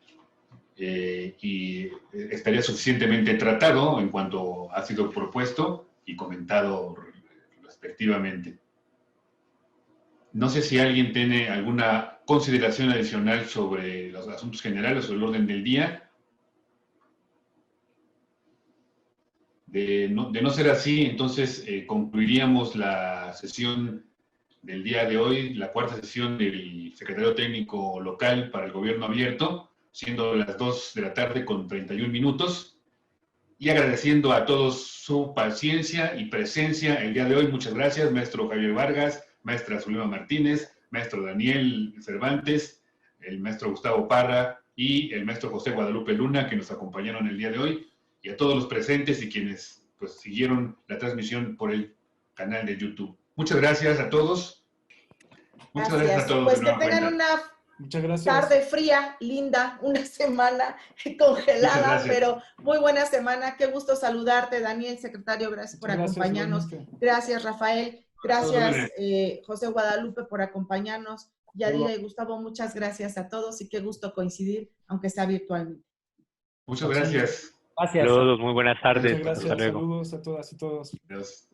y estaría suficientemente tratado en cuanto ha sido propuesto y comentado respectivamente. No sé si alguien tiene alguna consideración adicional sobre los asuntos generales o el orden del día. De no ser así, entonces concluiríamos la sesión del día de hoy, la cuarta sesión del Secretario Técnico Local para el Gobierno Abierto, siendo las 2 de la tarde con 31 minutos, y agradeciendo a todos su paciencia y presencia el día de hoy. Muchas gracias, maestro Javier Vargas, maestra Zulema Martínez, maestro Daniel Cervantes, el maestro Gustavo Parra y el maestro José Guadalupe Luna, que nos acompañaron el día de hoy, y a todos los presentes y quienes pues siguieron la transmisión por el canal de YouTube. Muchas gracias a todos. Muchas gracias a todos. Pues que tengan una tarde fría, linda, una semana congelada, pero muy buena semana. Qué gusto saludarte, Daniel, secretario, gracias por acompañarnos. Gracias, Rafael. Gracias, José Guadalupe, por acompañarnos. Yadira y Gustavo, muchas gracias a todos y qué gusto coincidir, aunque sea virtualmente. Muchas gracias. Gracias. Saludos, muy buenas tardes. Muchas gracias, saludos a todas y todos. Gracias.